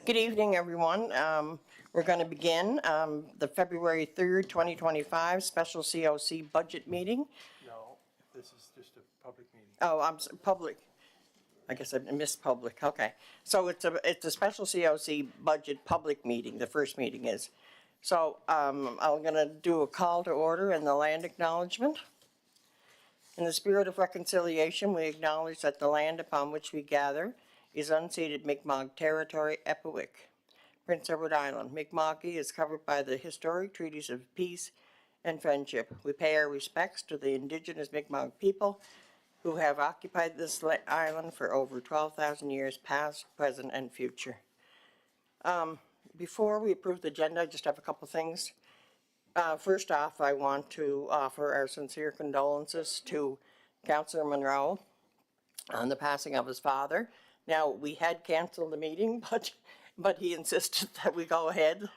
Good evening, everyone. We're going to begin the February 3rd, 2025 special COC budget meeting. No, this is just a public meeting. Oh, public. I guess I missed public. Okay. So it's a special COC budget public meeting. The first meeting is. So I'm going to do a call to order and the land acknowledgement. In the spirit of reconciliation, we acknowledge that the land upon which we gather is unceded Mi'kmaq territory, Epiwik, Prince Edward Island. Mi'kmaq is covered by the historic treaties of peace and friendship. We pay our respects to the indigenous Mi'kmaq people who have occupied this island for over 12,000 years, past, present, and future. Before we approve the agenda, I just have a couple things. First off, I want to offer our sincere condolences to Councillor Monroe on the passing of his father. Now, we had canceled the meeting, but he insisted that we go ahead.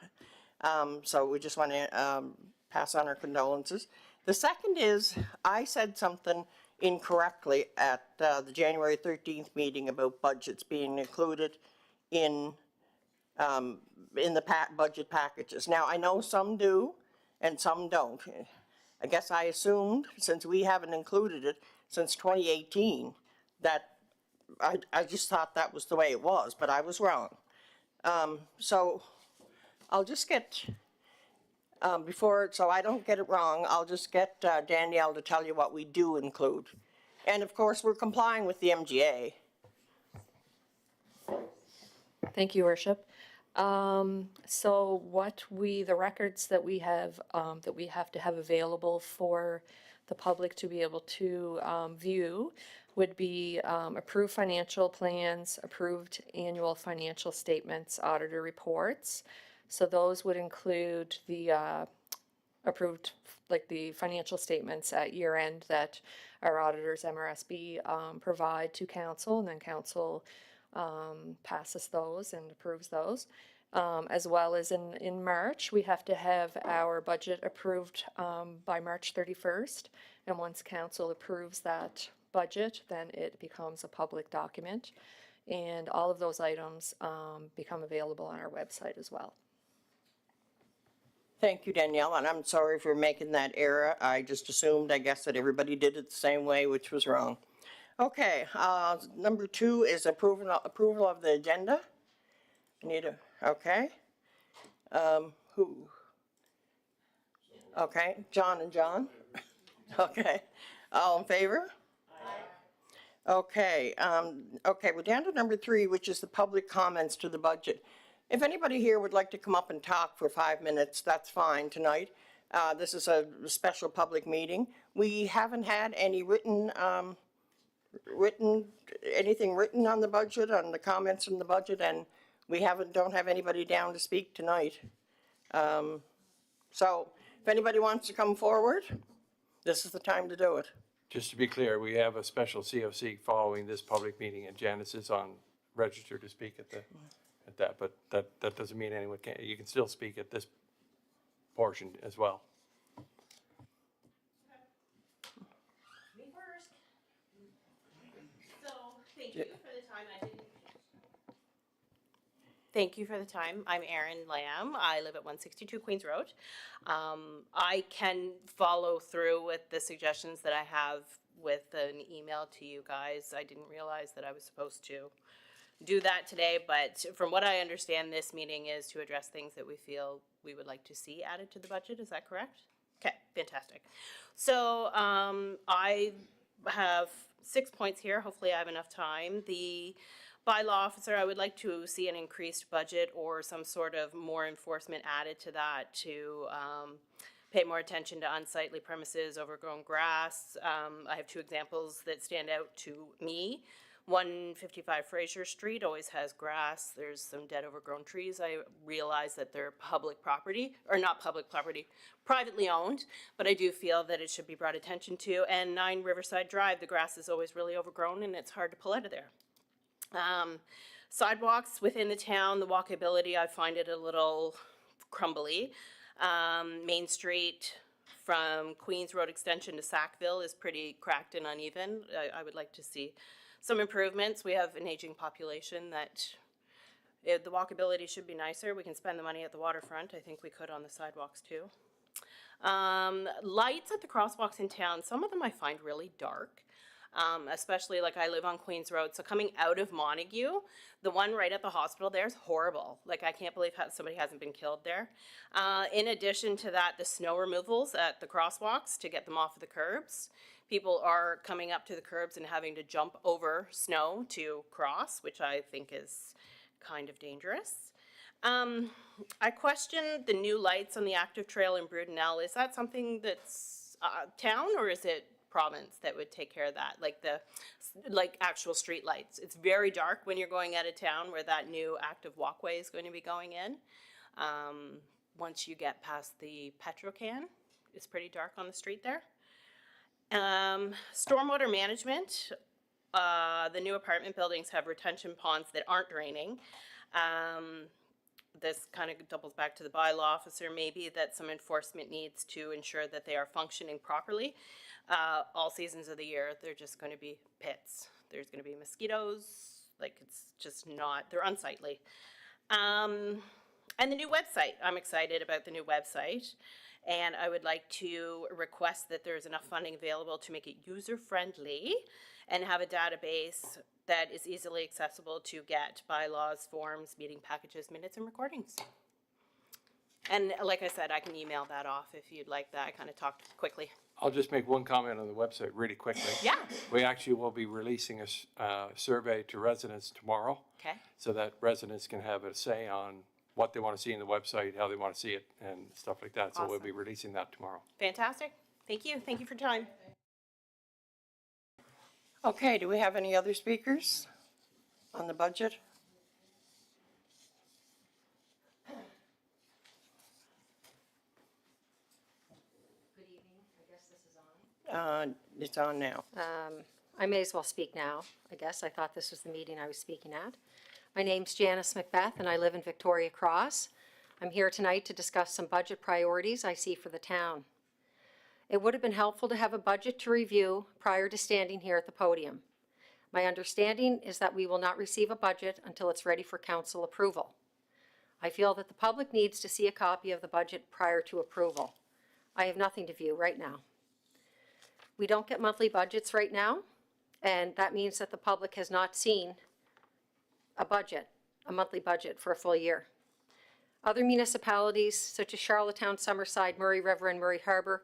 So we just want to pass on our condolences. The second is, I said something incorrectly at the January 13th meeting about budgets being included in the budget packages. Now, I know some do and some don't. I guess I assumed, since we haven't included it since 2018, that I just thought that was the way it was, but I was wrong. So I'll just get, so I don't get it wrong, I'll just get Danielle to tell you what we do include. And of course, we're complying with the MGA. Thank you, Worship. So the records that we have to have available for the public to be able to view would be approved financial plans, approved annual financial statements, auditor reports. So those would include the approved, like the financial statements at year end that our auditors, MRSB, provide to council, and then council passes those and approves those. As well as in March, we have to have our budget approved by March 31st. And once council approves that budget, then it becomes a public document. And all of those items become available on our website as well. Thank you, Danielle, and I'm sorry for making that error. I just assumed, I guess, that everybody did it the same way, which was wrong. Okay, number 2 is approval of the agenda. Okay. Who? Okay, John and John. Okay, all in favor? Aye. Okay, we're down to number 3, which is the public comments to the budget. If anybody here would like to come up and talk for 5 minutes, that's fine tonight. This is a special public meeting. We haven't had any anything written on the budget, on the comments from the budget, and we don't have anybody down to speak tonight. So if anybody wants to come forward, this is the time to do it. Just to be clear, we have a special COC following this public meeting, and Janice is on register to speak at that, but that doesn't mean anyone can. You can still speak at this portion as well. Me first. So thank you for the time. Thank you for the time. I'm Erin Lamb. I live at 162 Queens Road. I can follow through with the suggestions that I have with an email to you guys. I didn't realize that I was supposed to do that today, but from what I understand, this meeting is to address things that we feel we would like to see added to the budget. Is that correct? Okay, fantastic. So I have 6 points here. Hopefully I have enough time. The bylaw officer, I would like to see an increased budget or some sort of more enforcement added to that to pay more attention to unsightly premises, overgrown grass. I have 2 examples that stand out to me. 155 Fraser Street always has grass. There's some dead overgrown trees. I realize that they're public property, or not public property, privately owned, but I do feel that it should be brought attention to. And 9 Riverside Drive, the grass is always really overgrown and it's hard to pull out of there. Sidewalks within the town, the walkability, I find it a little crumbly. Main Street from Queens Road Extension to Sackville is pretty cracked and uneven. I would like to see some improvements. We have an aging population that The walkability should be nicer. We can spend the money at the waterfront. I think we could on the sidewalks too. Lights at the crosswalks in town, some of them I find really dark. Especially like I live on Queens Road, so coming out of Montague, the one right at the hospital there is horrible. Like I can't believe somebody hasn't been killed there. In addition to that, the snow removals at the crosswalks to get them off of the curbs. People are coming up to the curbs and having to jump over snow to cross, which I think is kind of dangerous. I question the new lights on the active trail in Brudenell. Is that something that's town, or is it province that would take care of that? Like actual street lights. It's very dark when you're going out of town where that new active walkway is going to be going in. Once you get past the Petrocan, it's pretty dark on the street there. Stormwater management. The new apartment buildings have retention ponds that aren't draining. This kind of doubles back to the bylaw officer, maybe that some enforcement needs to ensure that they are functioning properly. All seasons of the year, they're just going to be pits. There's going to be mosquitoes, like it's just not, they're unsightly. And the new website, I'm excited about the new website. And I would like to request that there's enough funding available to make it user-friendly and have a database that is easily accessible to get bylaws, forms, meeting packages, minutes, and recordings. And like I said, I can email that off if you'd like that. I kind of talked quickly. I'll just make one comment on the website really quickly. Yeah. We actually will be releasing a survey to residents tomorrow. Okay. So that residents can have a say on what they want to see in the website, how they want to see it, and stuff like that. So we'll Awesome. be releasing that tomorrow. Fantastic. Thank you. Thank you for your time. Okay, do we have any other speakers on the budget? Good evening, I guess this is on. It's on now. I may as well speak now, I guess. I thought this was the meeting I was speaking at. My name's Janice Macbeth, and I live in Victoria Cross. I'm here tonight to discuss some budget priorities I see for the town. It would have been helpful to have a budget to review prior to standing here at the podium. My understanding is that we will not receive a budget until it's ready for council approval. I feel that the public needs to see a copy of the budget prior to approval. I have nothing to view right now. We don't get monthly budgets right now, and that means that the public has not seen a budget, a monthly budget for a full year. Other municipalities, such as Charlottetown, Summerside, Murray River, and Murray Harbor,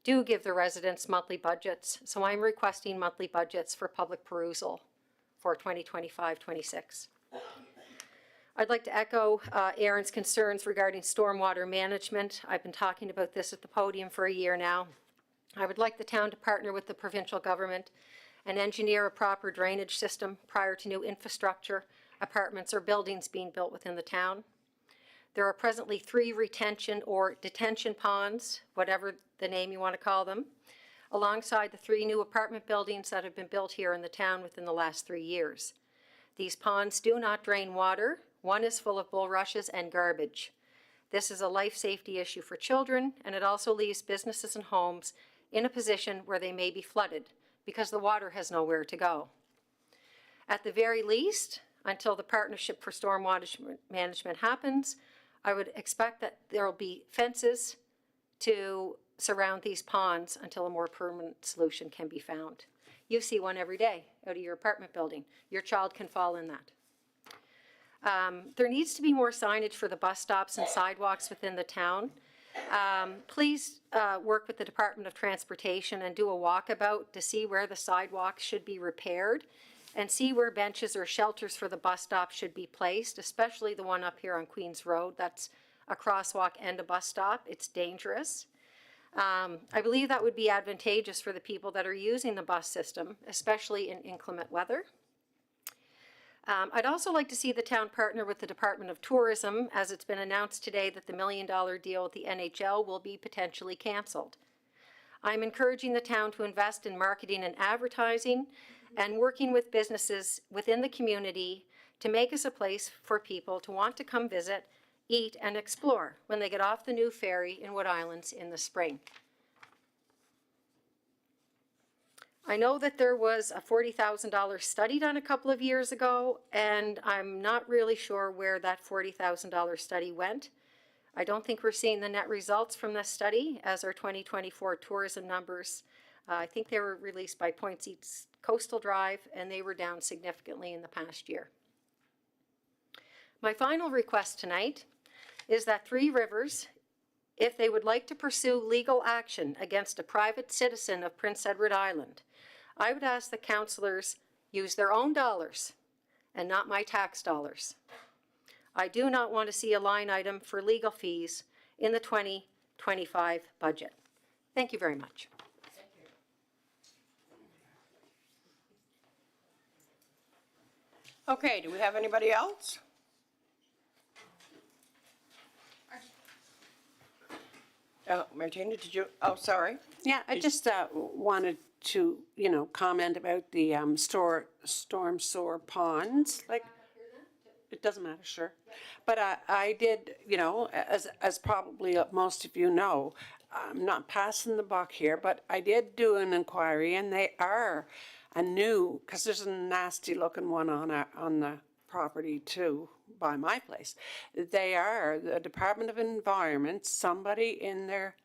do give their residents monthly budgets, so I'm requesting monthly budgets for public perusal for 2025-26. I'd like to echo Aaron's concerns regarding stormwater management. I've been talking about this at the podium for a year now. I would like the town to partner with the provincial government and engineer a proper drainage system prior to new infrastructure, apartments, or buildings being built within the town. There are presently 3 retention or detention ponds, whatever the name you want to call them, alongside the 3 new apartment buildings that have been built here in the town within the last 3 years. These ponds do not drain water. One is full of bulrushes and garbage. This is a life safety issue for children, and it also leaves businesses and homes in a position where they may be flooded because the water has nowhere to go. At the very least, until the Partnership for Stormwater Management happens, I would expect that there will be fences to surround these ponds until a more permanent solution can be found. You see one every day out of your apartment building. Your child can fall in that. There needs to be more signage for the bus stops and sidewalks within the town. Please work with the Department of Transportation and do a walkabout to see where the sidewalks should be repaired and see where benches or shelters for the bus stop should be placed, especially the one up here on Queens Road. That's a crosswalk and a bus stop. It's dangerous. I believe that would be advantageous for the people that are using the bus system, especially in inclement weather. I'd also like to see the town partner with the Department of Tourism, as it's been announced today that the $1 million deal with the NHL will be potentially canceled. I'm encouraging the town to invest in marketing and advertising and working with businesses within the community to make us a place for people to want to come visit, eat, and explore when they get off the new ferry in Wood Islands in the spring. I know that there was a $40,000 study done a couple of years ago, and I'm not really sure where that $40,000 study went. I don't think we're seeing the net results from this study as our 2024 tourism numbers. I think they were released by Points East Coastal Drive, and they were down significantly in the past year. My final request tonight is that Three Rivers, if they would like to pursue legal action against a private citizen of Prince Edward Island, I would ask the councillors use their own dollars and not my tax dollars. I do not want to see a line item for legal fees in the 2025 budget. Thank you very much. Okay, do we have anybody else? Martina, did you, oh, sorry. Yeah, I just wanted to, comment about the storm sewer ponds, like, it doesn't matter, sure. But I did, as probably most of you know, I'm not passing the buck here, but I did do an inquiry, and they are a new, because there's a nasty looking one on the property too, by my place. They are, the Department of Environment, somebody in there,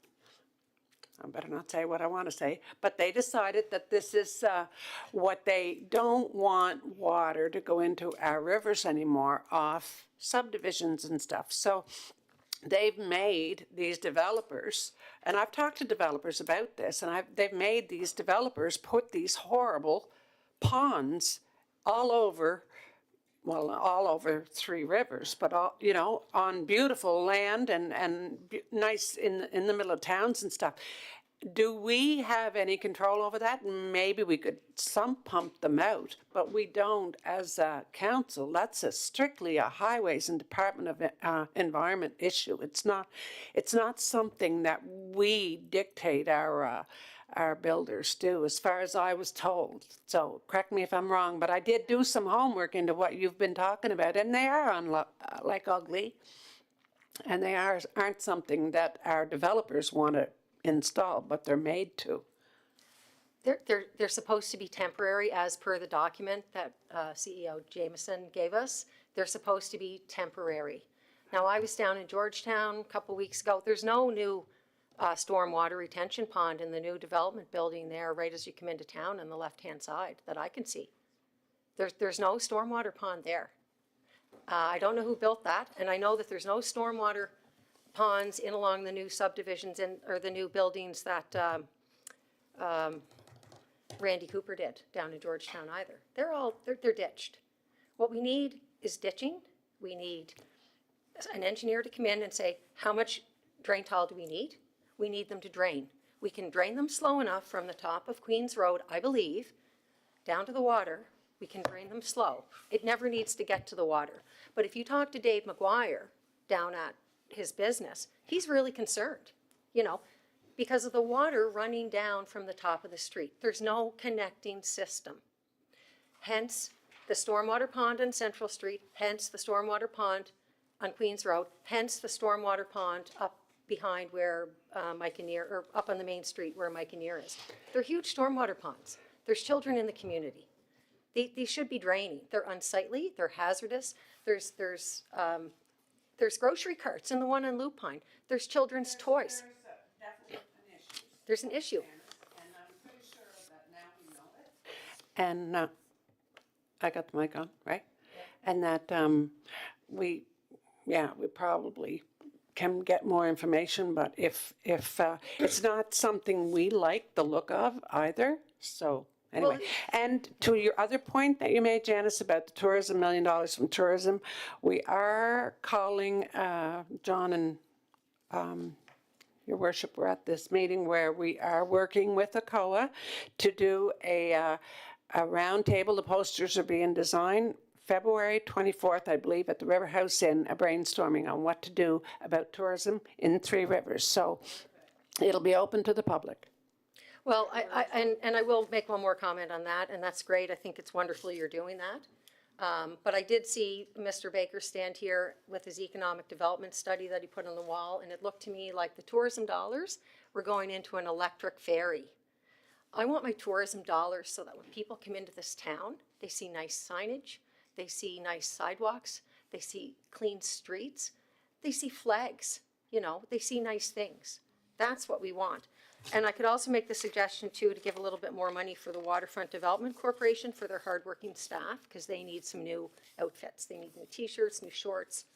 I better not say what I want to say, but they decided that this is what they don't want water to go into our rivers anymore off subdivisions and stuff. So they've made these developers, and I've talked to developers about this, and they've made these developers put these horrible ponds all over, well, all over Three Rivers, but all, on beautiful land and nice in the middle of towns and stuff. Do we have any control over that? Maybe we could pump them out, but we don't as a council. That's strictly a Highways and Department of Environment issue. It's not something that we dictate our builders do, as far as I was told. So correct me if I'm wrong, but I did do some homework into what you've been talking about, and they are like ugly, and they aren't something that our developers want to install, but they're made to. They're supposed to be temporary as per the document that CEO Jameson gave us. They're supposed to be temporary. Now, I was down in Georgetown a couple weeks ago. There's no new stormwater retention pond in the new development building there right as you come into town on the left-hand side that I can see. There's no stormwater pond there. I don't know who built that, and I know that there's no stormwater ponds in along the new subdivisions or the new buildings that Randy Cooper did down in Georgetown either. They're ditched. What we need is ditching. We need an engineer to come in and say, how much drain tile do we need? We need them to drain. We can drain them slow enough from the top of Queens Road, I believe, down to the water. We can drain them slow. It never needs to get to the water. But if you talk to Dave McGuire down at his business, he's really concerned, because of the water running down from the top of the street. There's no connecting system. Hence the stormwater pond on Central Street, hence the stormwater pond on Queens Road, hence the stormwater pond up behind where Mike and Near, or up on the main street where Mike and Near is. They're huge stormwater ponds. There's children in the community. These should be draining. They're unsightly, they're hazardous. There's grocery carts in the one on Lupine. There's children's toys. Definitely an issue. There's an issue. And I'm pretty sure that now we know it. And I got the mic on, right? Yeah. And that we probably can get more information, but if it's not something we like the look of either, so anyway. And to your other point that you made, Janice, about the tourism, $1 million from tourism, we are calling John and Your Worship, we're at this meeting where we are working with ACOA to do a round table. The posters are being designed. February 24th, I believe, at the River House Inn, a brainstorming on what to do about tourism in Three Rivers. So it'll be open to the public. Well, I will make one more comment on that, and that's great. I think it's wonderful you're doing that. But I did see Mr. Baker stand here with his economic development study that he put on the wall, and it looked to me like the tourism dollars were going into an electric ferry. I want my tourism dollars so that when people come into this town, they see nice signage, they see nice sidewalks, they see clean streets, they see flags, you know, they see nice things. That's what we want. And I could also make the suggestion too, to give a little bit more money for the Waterfront Development Corporation for their hardworking staff, because they need some new outfits. They need new t-shirts, new shorts.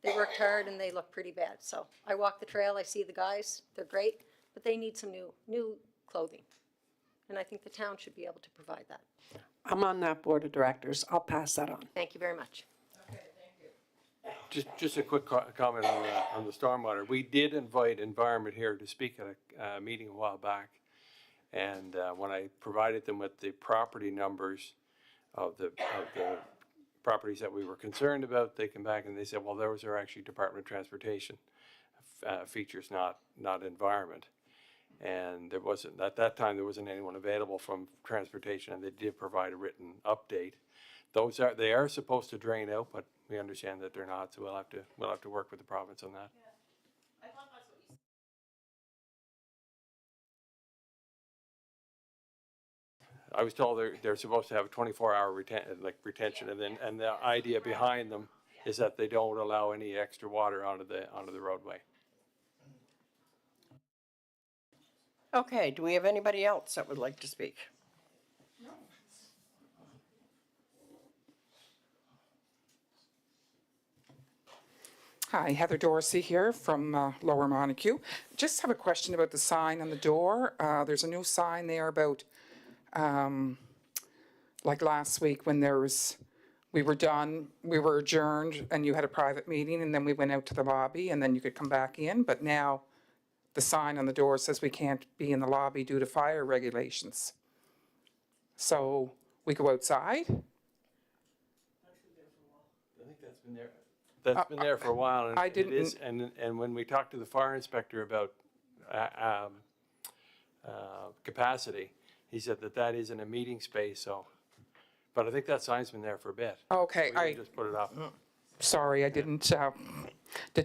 They worked hard and they look pretty bad. So I walk the trail, I see the guys, they're great, but they need some new clothing. And I think the town should be able to provide that. I'm on that board of directors. I'll pass that on. Thank you very much. Just a quick comment on the stormwater. We did invite Environment here to speak at a meeting a while back. And when I provided them with the property numbers of the properties that we were concerned about, they came back and they said, well, those are actually Department of Transportation features, not Environment. And there wasn't, at that time, there wasn't anyone available from Transportation, and they did provide a written update. They are supposed to drain out, but we understand that they're not, so we'll have to work with the province on that. I thought that's what you said. I was told they're supposed to have a 24-hour retention, and the idea behind them is that they don't allow any extra water onto the roadway. Okay, do we have anybody else that would like to speak? Hi, Heather Dorsey here from Lower Montague. Just have a question about the sign on the door. There's a new sign there about, like last week when we were done, we were adjourned and you had a private meeting and then we went out to the lobby and then you could come back in. But now the sign on the door says we can't be in the lobby due to fire regulations. So we go outside? I think that's been there. That's been there for a while, and I it is, didn't- and when we talked to the fire inspector about capacity, he said that isn't a meeting space, so, but I think that sign's been there for a bit. Okay, We can just put it up. sorry, I didn't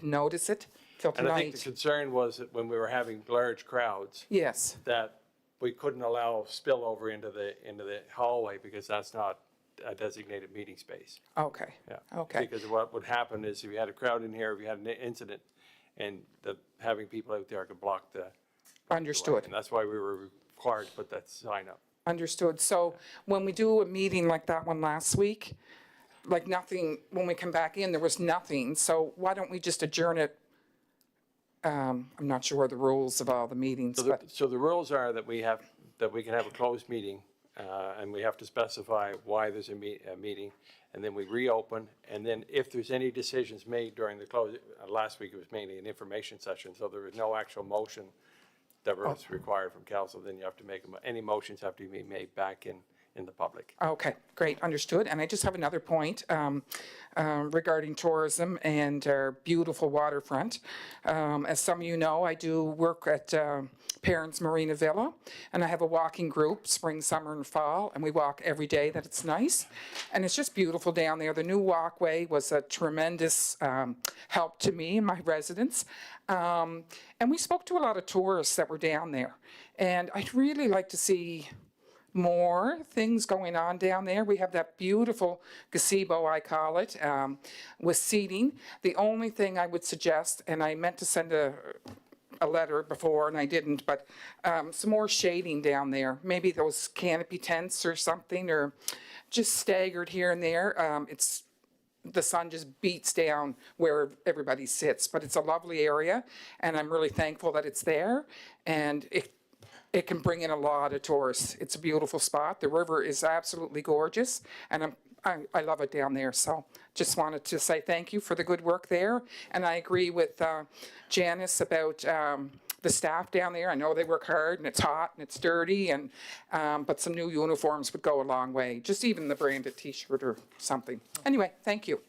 notice it till And I think the tonight. concern was that when we were having large crowds, Yes, that we couldn't allow spillover into the hallway because that's not a designated meeting space. okay, Yeah. okay. Because what would happen is if you had a crowd in here, if you had an incident, and having people out there could block the. Understood. And that's why we were required to put that sign up. Understood. So when we do a meeting like that one last week, like nothing, when we come back in, there was nothing. So why don't we just adjourn it? I'm not sure the rules of all the meetings, but, So the rules are that we can have a closed meeting, and we have to specify why there's a meeting, and then we reopen, and then if there's any decisions made during the close, last week it was mainly an information session, so there was no actual motion that was required from council, then you have to make, any motions have to be made back in the public. okay, great, understood. And I just have another point regarding tourism and our beautiful waterfront. As some of you know, I do work at Parents Marina Villa, and I have a walking group, spring, summer, and fall, and we walk every day that it's nice. And it's just beautiful down there. The new walkway was a tremendous help to me and my residents. And we spoke to a lot of tourists that were down there. And I'd really like to see more things going on down there. We have that beautiful gazebo, I call it, with seating. The only thing I would suggest, and I meant to send a letter before and I didn't, but some more shading down there. Maybe those canopy tents or something, or just staggered here and there. The sun just beats down where everybody sits, but it's a lovely area, and I'm really thankful that it's there, and it can bring in a lot of tourists. It's a beautiful spot. The river is absolutely gorgeous, and I love it down there. So just wanted to say thank you for the good work there, and I agree with Janice about the staff down there. I know they work hard, and it's hot, and it's dirty, and but some new uniforms would go a long way. Just even the branded T-shirt or something. Anyway, thank you.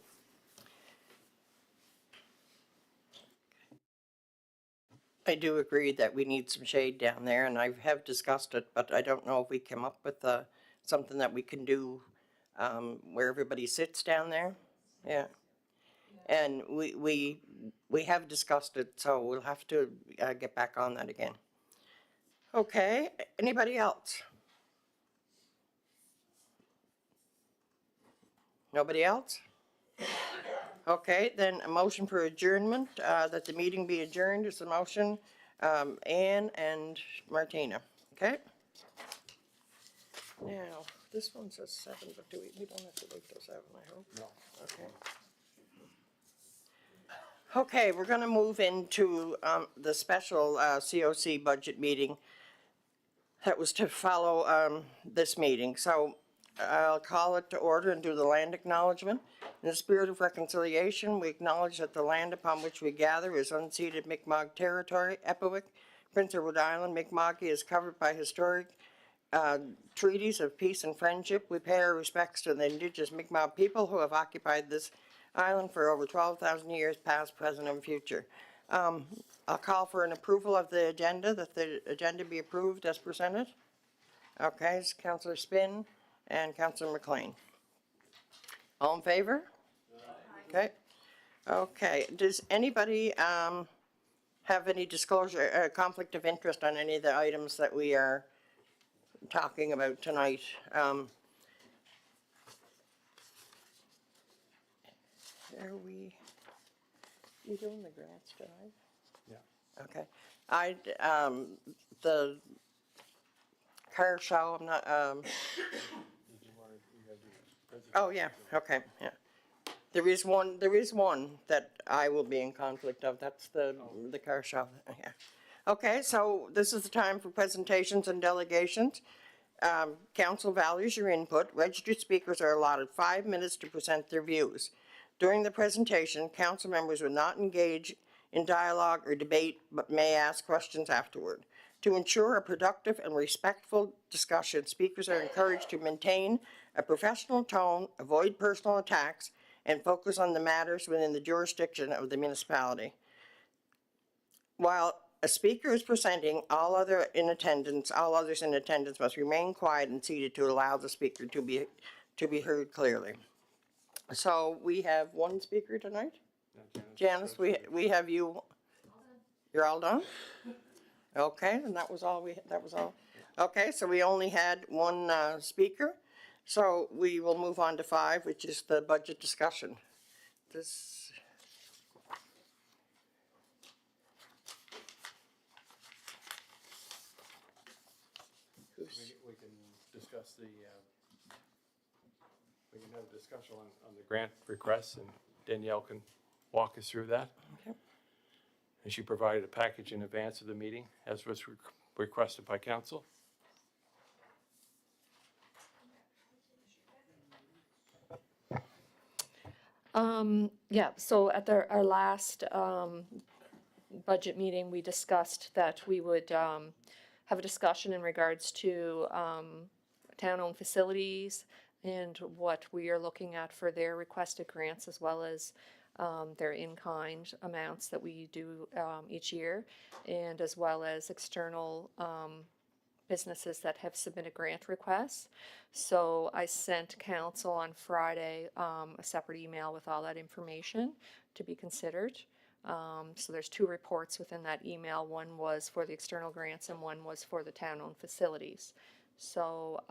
I do agree that we need some shade down there, and I have discussed it, but I don't know if we come up with something that we can do where everybody sits down there. Yeah. And we have discussed it, so we'll have to get back on that again. Okay, anybody else? Nobody else? Okay, then a motion for adjournment, that the meeting be adjourned is the motion. Ann and Martina, okay? Now, this one says 7, but we don't have to wait till 7, I hope? No. Okay. Okay, we're gonna move into, the special, COC budget meeting that was to follow, this meeting. So I'll call it to order and do the land acknowledgement. In the spirit of reconciliation, we acknowledge that the land upon which we gather is unceded Mi'kmaq territory. Epiwik, Prince Edward Island, Mi'kmaqui is covered by historic treaties of peace and friendship. We pay our respects to the indigenous Mi'kmaq people who have occupied this island for over 12,000 years, past, present, and future. I'll call for an approval of the agenda, that the agenda be approved as presented. Okay, it's Councillor Spinn and Councillor McLean. All in favor? Okay. Okay, does anybody have any disclosure, conflict of interest on any of the items that we are talking about tonight? Are we doing the grants tonight? Yeah. Okay. The car show, I'm not, oh, yeah, okay, yeah. There is one that I will be in conflict of, that's the car show, yeah. Okay, so this is the time for presentations and delegations. Council values your input. Registered speakers are allotted 5 minutes to present their views. During the presentation, council members will not engage in dialogue or debate, but may ask questions afterward. To ensure a productive and respectful discussion, speakers are encouraged to maintain a professional tone, avoid personal attacks, and focus on the matters within the jurisdiction of the municipality. While a speaker is presenting, all others in attendance must remain quiet and seated to allow the speaker to be heard clearly. So we have one speaker tonight? Janice, we have you. You're all done? Okay, and that was all. Okay, so we only had one speaker. So we will move on to 5, which is the budget discussion. This. We can discuss we can have a discussion on the grant requests, and Danielle can walk us through that. Okay. And she provided a package in advance of the meeting, as was requested by council. Yeah, so at our last budget meeting, we discussed that we would have a discussion in regards to town-owned facilities and what we are looking at for their requested grants, as well as their in-kind amounts that we do each year, and as well as external businesses that have submitted grant requests. So I sent council on Friday a separate email with all that information to be considered. So there's 2 reports within that email. One was for the external grants and one was for the town-owned facilities. So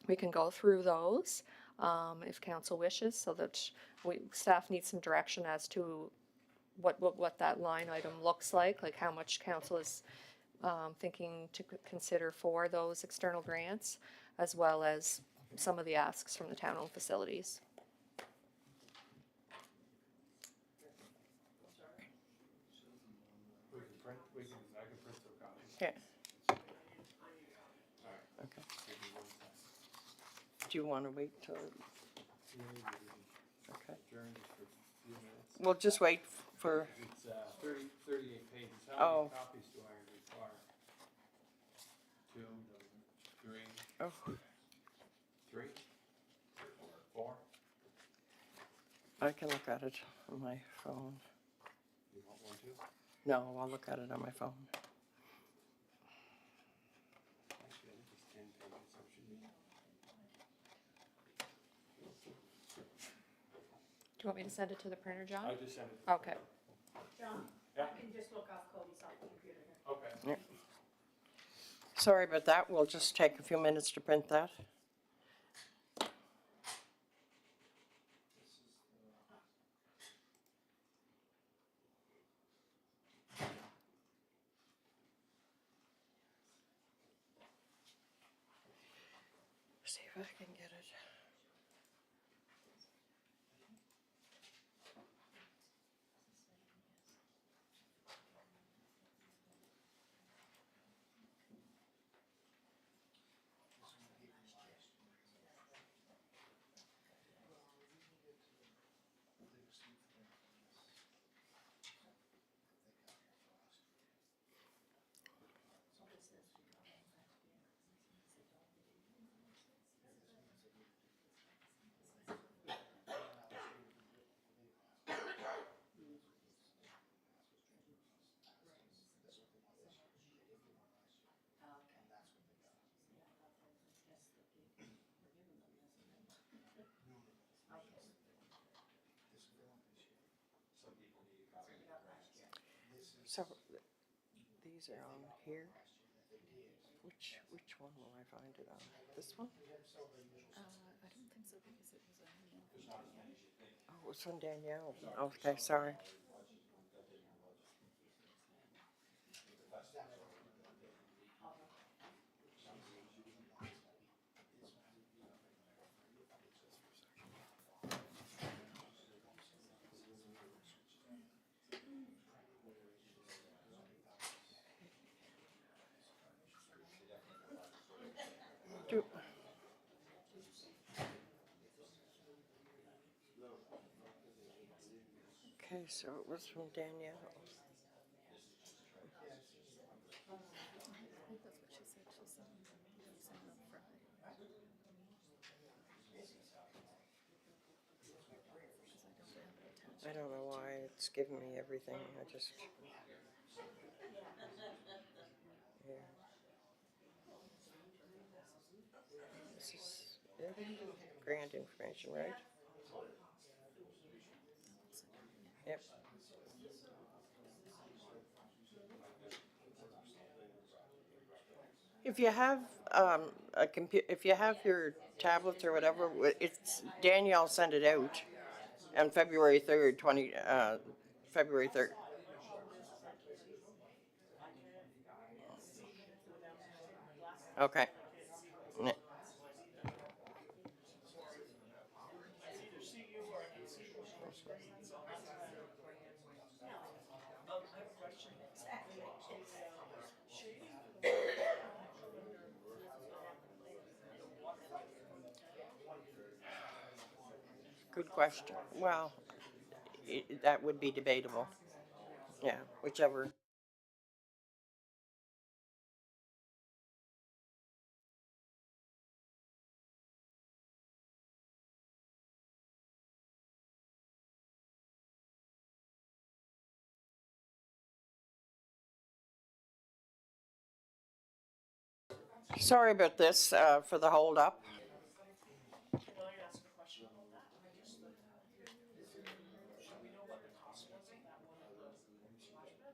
we can go through those if council wishes, so that staff needs some direction as to what that line item looks like how much council is thinking to consider for those external grants, as well as some of the asks from the town-owned facilities. I can print some copies. Yeah. Okay. Do you want to wait till? Okay. We'll just wait for. It's 38 pages. Oh. How many copies do I require? 2, 3, Oh, 3, 4? I can look at it on my phone. You want 1 too? No, I'll look at it on my phone. Actually, I think it's 10 pages, so it should be. Do you want me to send it to the printer, John? I just sent it. Okay. John, Yeah. I can just look off Cody's off the computer here. Okay. Sorry about that. We'll just take a few minutes to print that. see if I can get it. So, these are on here. Which one will I find it on? This one? I don't think so because it was Oh, it's from Danielle. Okay, sorry. Do- Okay, so it was from Danielle. I think that's what she said. She said you sent it on Friday. Because I don't have it attached. I don't know why it's giving me everything. I just. Yeah. This is it. Grant information, right? Yep. If you have if you have your tablets or whatever, it's Danielle sent it out on February 3rd, February 3rd. Okay. Yeah. Good question. Well, that would be debatable. Yeah, whichever. Sorry about this for the hold up. Can I ask a question about that? I guess should we know what the cost was of that one at the splash pad?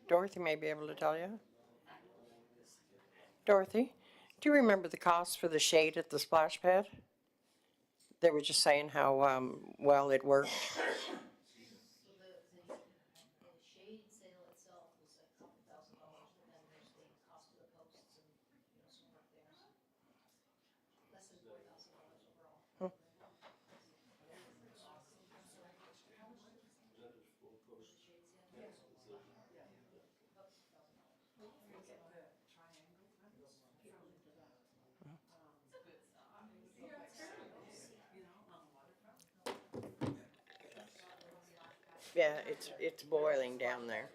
Dorothy may be able to tell you. Dorothy, do you remember the cost for the shade at the splash pad? They were just saying how well it worked. So the shade sale itself was a couple $1,000, but then there's the cost of the posts and, some work there. Less than $4,000 overall. Yeah, it's boiling down there.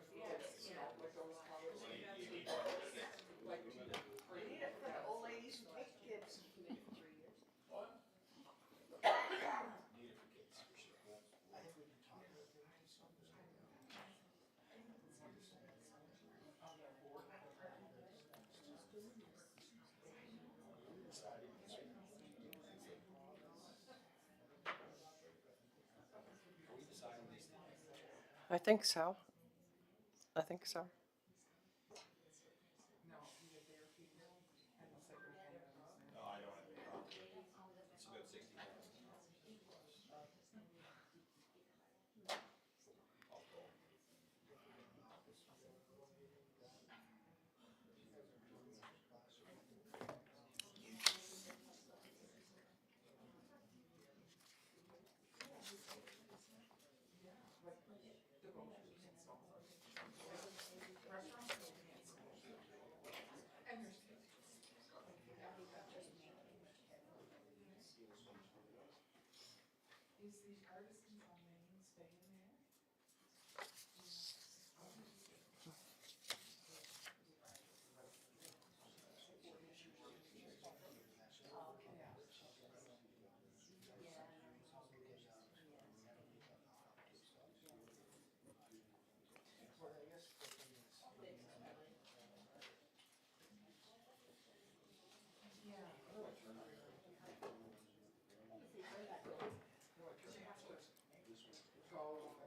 I think so. I think so. Is the artisans on Main staying there? Go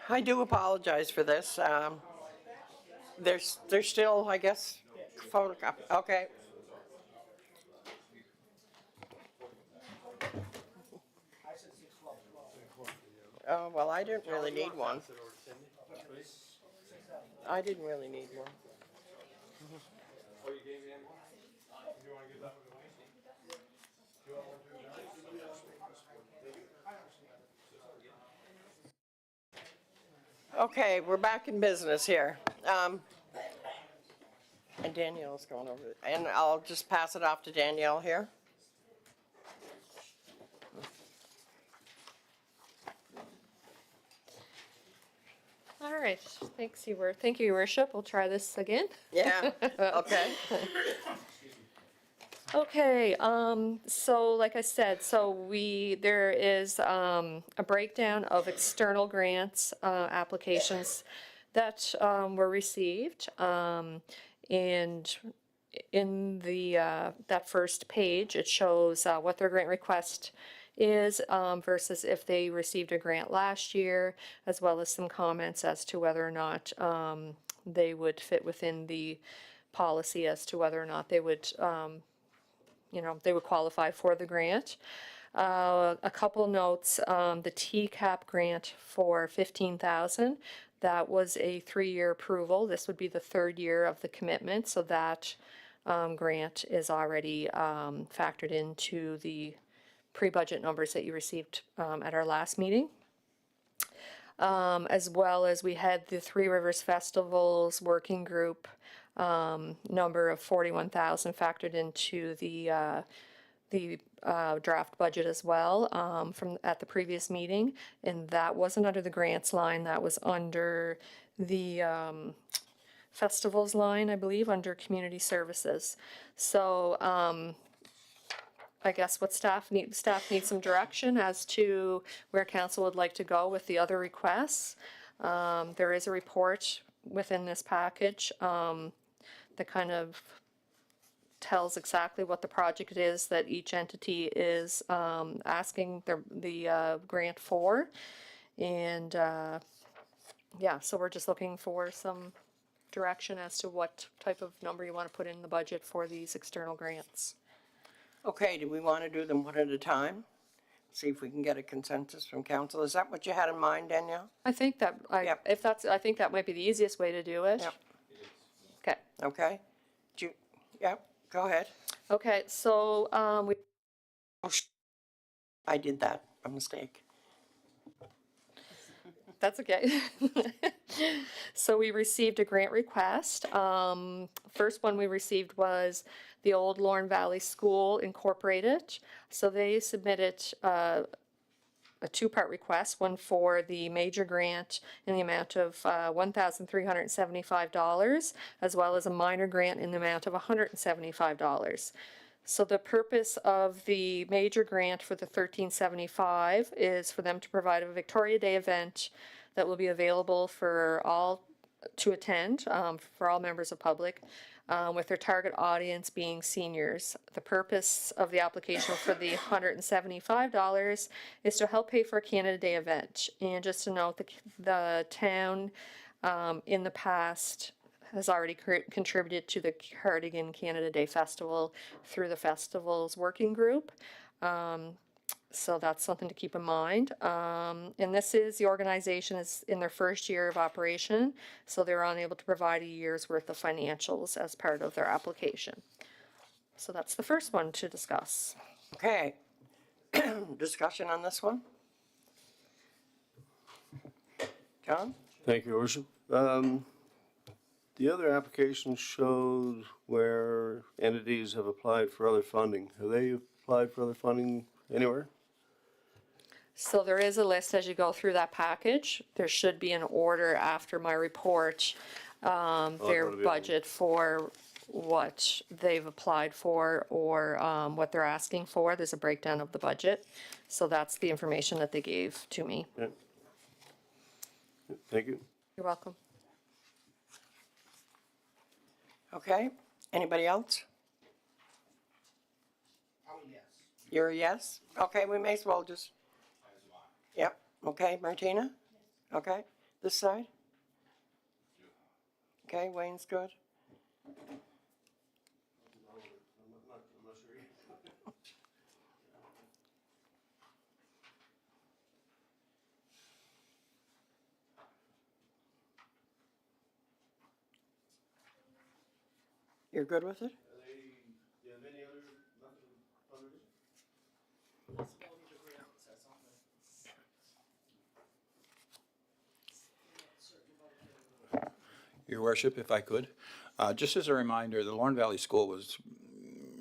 I do apologize for this. There's still, I guess, photocopy, okay. Oh, well, I didn't really need one. I didn't really need one. Okay, we're back in business here. And Danielle's going over it, and I'll just pass it off to Danielle here. All right, thank you, Your Worship. We'll try this again. Yeah, okay. Okay, so like I said, there is a breakdown of external grants, applications that were received. And in that first page, it shows what their grant request is versus if they received a grant last year, as well as some comments as to whether or not they would fit within the policy as to whether or not they would they would qualify for the grant. A couple notes, the TCAP grant for $15,000, that was a 3-year approval. This would be the 3rd year of the commitment, so that grant is already factored into the pre-budget numbers that you received at our last meeting. As well as we had the Three Rivers Festivals Working Group number of $41,000 factored into the draft budget as well from at the previous meeting, and that wasn't under the grants line, that was under the festivals line, I believe, under community services. So I guess what staff needs some direction as to where council would like to go with the other requests. There is a report within this package that kind of tells exactly what the project is that each entity is asking the grant for. And yeah, so we're just looking for some direction as to what type of number you want to put in the budget for these external grants. Okay, do we want to do them one at a time? See if we can get a consensus from council. Is that what you had in mind, Danielle? I think that, Yep. I think that might be the easiest way to do it. Yep. Okay. Okay? Yep, go ahead. Okay, so I did that, a mistake. that's okay. So we received a grant request. First one we received was the Old Lorne Valley School Incorporated. So they submitted a 2-part request, one for the major grant in the amount of $1,375, as well as a minor grant in the amount of $175. So the purpose of the major grant for the $1,375 is for them to provide a Victoria Day event that will be available for all to attend, for all members of public, with their target audience being seniors. The purpose of the application for the $175 is to help pay for a Canada Day event. And just to note, the town in the past has already contributed to the Cardigan Canada Day Festival through the festival's working group. So that's something to keep in mind. And this is, the organization is in their first year of operation, so they're unable to provide a year's worth of financials as part of their application. So that's the first one to discuss. Okay. Discussion on this one? John? Thank you, Your Worship. The other application showed where entities have applied for other funding. Have they applied for other funding anywhere? So there is a list as you go through that package. There should be an order after my report, their that'll be budget for what they've applied for or what they're asking for. There's a breakdown of the budget. So that's the information that they gave to me. Yeah. Thank you. You're welcome. Okay, anybody else? You're a yes? Okay, we may as well just. Yep, okay, Martina? Okay, This side? Okay, Wayne's good. You're good with it? Your Worship, if I could, just as a reminder, the Lorne Valley School was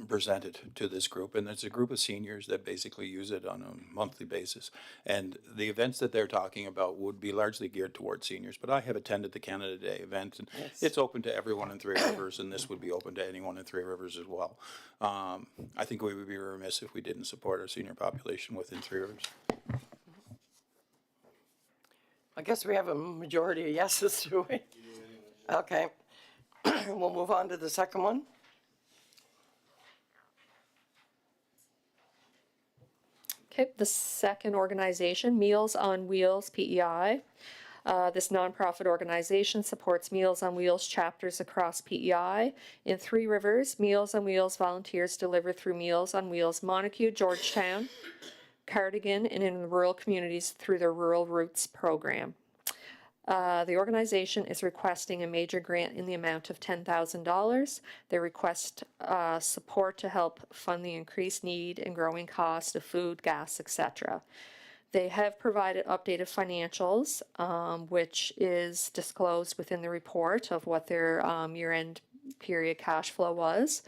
presented to this group, and it's a group of seniors that basically use it on a monthly basis. And the events that they're talking about would be largely geared towards seniors, but I have attended the Canada Day event, and it's open to everyone in Three Rivers, and this would be open to anyone in Three Rivers as well. I think we would be remiss if we didn't support our senior population within Three Rivers. I guess we have a majority of yeses, do we? Okay. We'll move on to the second one. Okay, the second organization, Meals on Wheels, PEI. This nonprofit organization supports Meals on Wheels chapters across PEI. In Three Rivers, Meals on Wheels volunteers deliver through Meals on Wheels Montague, Georgetown, Cardigan, and in rural communities through their Rural Roots program. The organization is requesting a major grant in the amount of $10,000. They request support to help fund the increased need and growing cost of food, gas, etc. They have provided updated financials, which is disclosed within the report of what their year-end period cash flow was.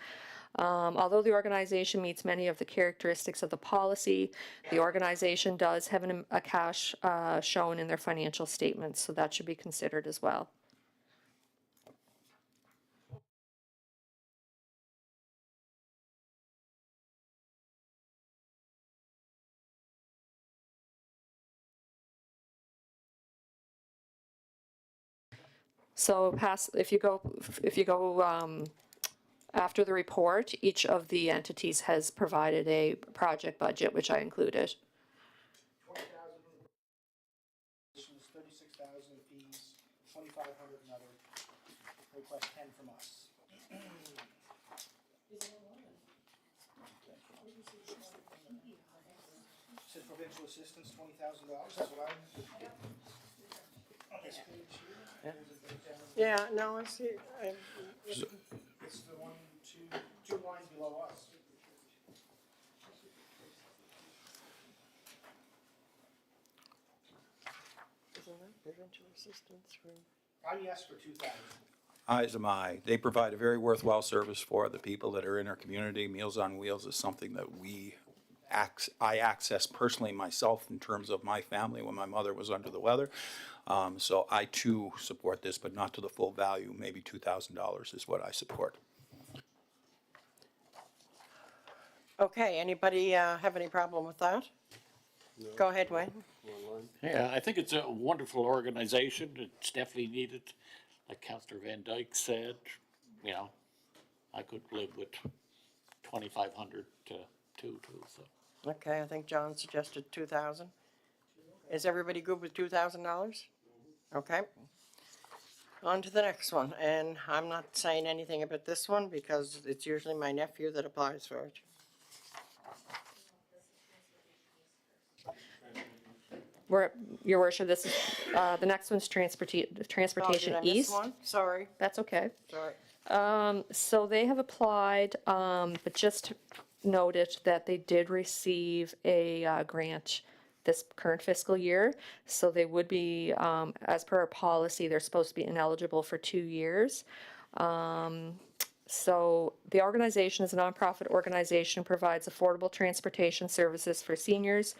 Although the organization meets many of the characteristics of the policy, the organization does have a cash shown in their financial statements, so that should be considered as well. So if you go after the report, each of the entities has provided a project budget, which I included. 36,000 fees, 2,500 another. Request 10 from us. Said provincial assistance, $20,000. That's what on this page here. Yeah, no, I see. It's the two lines below us. Isn't that provincial assistance for? I'm yes for 2,000. As am I. They provide a very worthwhile service for the people that are in our community. Meals on Wheels is something that I access personally myself in terms of my family when my mother was under the weather. So I too support this, but not to the full value. Maybe $2,000 is what I support. Okay, anybody have any problem with that? No. Go ahead, Wayne. Yeah, I think it's a wonderful organization. It's definitely needed. Like Councillor Van Dyke said, you know, I could live with 2,500 to two, so. Okay, I think John suggested 2,000. Is everybody good with $2,000? Okay. On to the next one, and I'm not saying anything about this one because it's usually my nephew that applies for it. Your Worship, this is, the next one's Transportation Oh, did I miss East. one? Sorry, That's okay. sorry. So they have applied, but just noted that they did receive a grant this current fiscal year. So they would be, as per our policy, they're supposed to be ineligible for 2 years. So the organization is a nonprofit organization, provides affordable transportation services for seniors,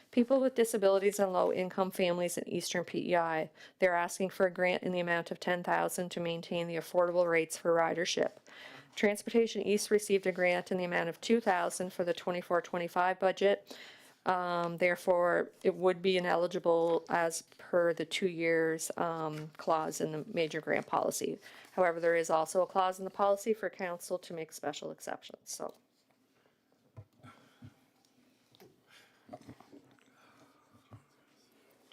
people with disabilities, and low-income families in Eastern PEI. They're asking for a grant in the amount of $10,000 to maintain the affordable rates for ridership. Transportation East received a grant in the amount of $2,000 for the 24-25 budget. Therefore, it would be ineligible as per the 2 years clause in the major grant policy. However, there is also a clause in the policy for council to make special exceptions, so.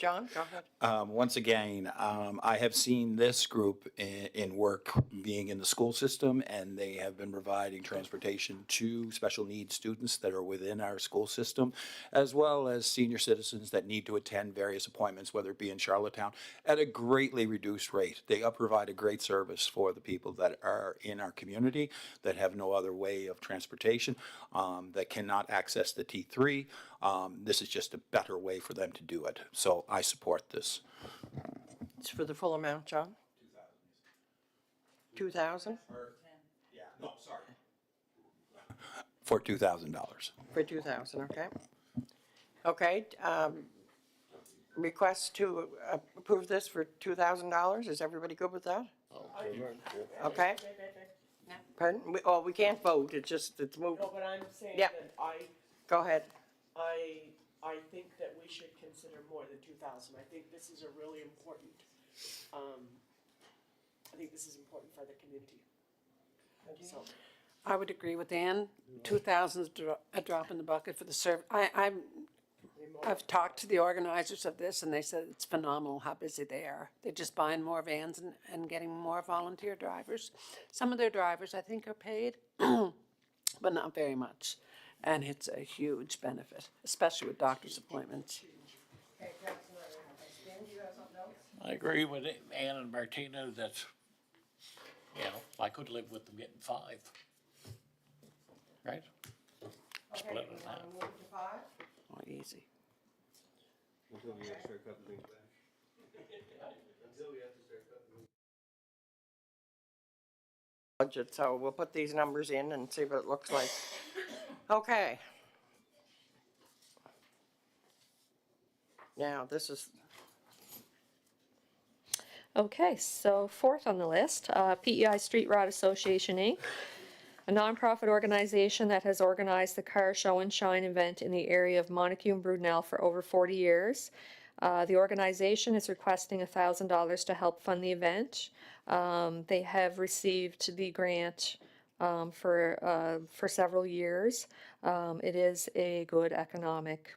John, go ahead. Once again, I have seen this group in work being in the school system, and they have been providing transportation to special needs students that are within our school system, as well as senior citizens that need to attend various appointments, whether it be in Charlottetown, at a greatly reduced rate. They provide a great service for the people that are in our community that have no other way of transportation, that cannot access the T3. This is just a better way for them to do it. So I support this. It's for the full amount, John? 2,000? Yeah, no, sorry. For $2,000. For 2,000, okay. Okay, request to approve this for $2,000, is everybody good with that? Okay. Pardon? We can't vote, it's moved. No, but I'm saying Yeah. that Go ahead. I think that we should consider more than 2,000. I think this is a really important, I think this is important for the community. So, I would agree with Ann. 2,000 is a drop in the bucket for the I've talked to the organizers of this, and they said it's phenomenal how busy they are. They're just buying more vans and getting more volunteer drivers. Some of their drivers, I think, are paid, but not very much. And it's a huge benefit, especially with doctor's appointments. I agree with Ann and Martina that, you know, I could live with them getting 5. Right? Split it in half. Oh, easy. Until we have to start cutting things back. Until we have to start cutting things Budget, so we'll put these numbers in and see what it looks like. Okay. Now, this is, Okay, so fourth on the list, PEI Street Rod Association, Inc., a nonprofit organization that has organized the car show and shine event in the area of Montague and Brunel for over 40 years. The organization is requesting $1,000 to help fund the event. They have received the grant for several years. It is a good economic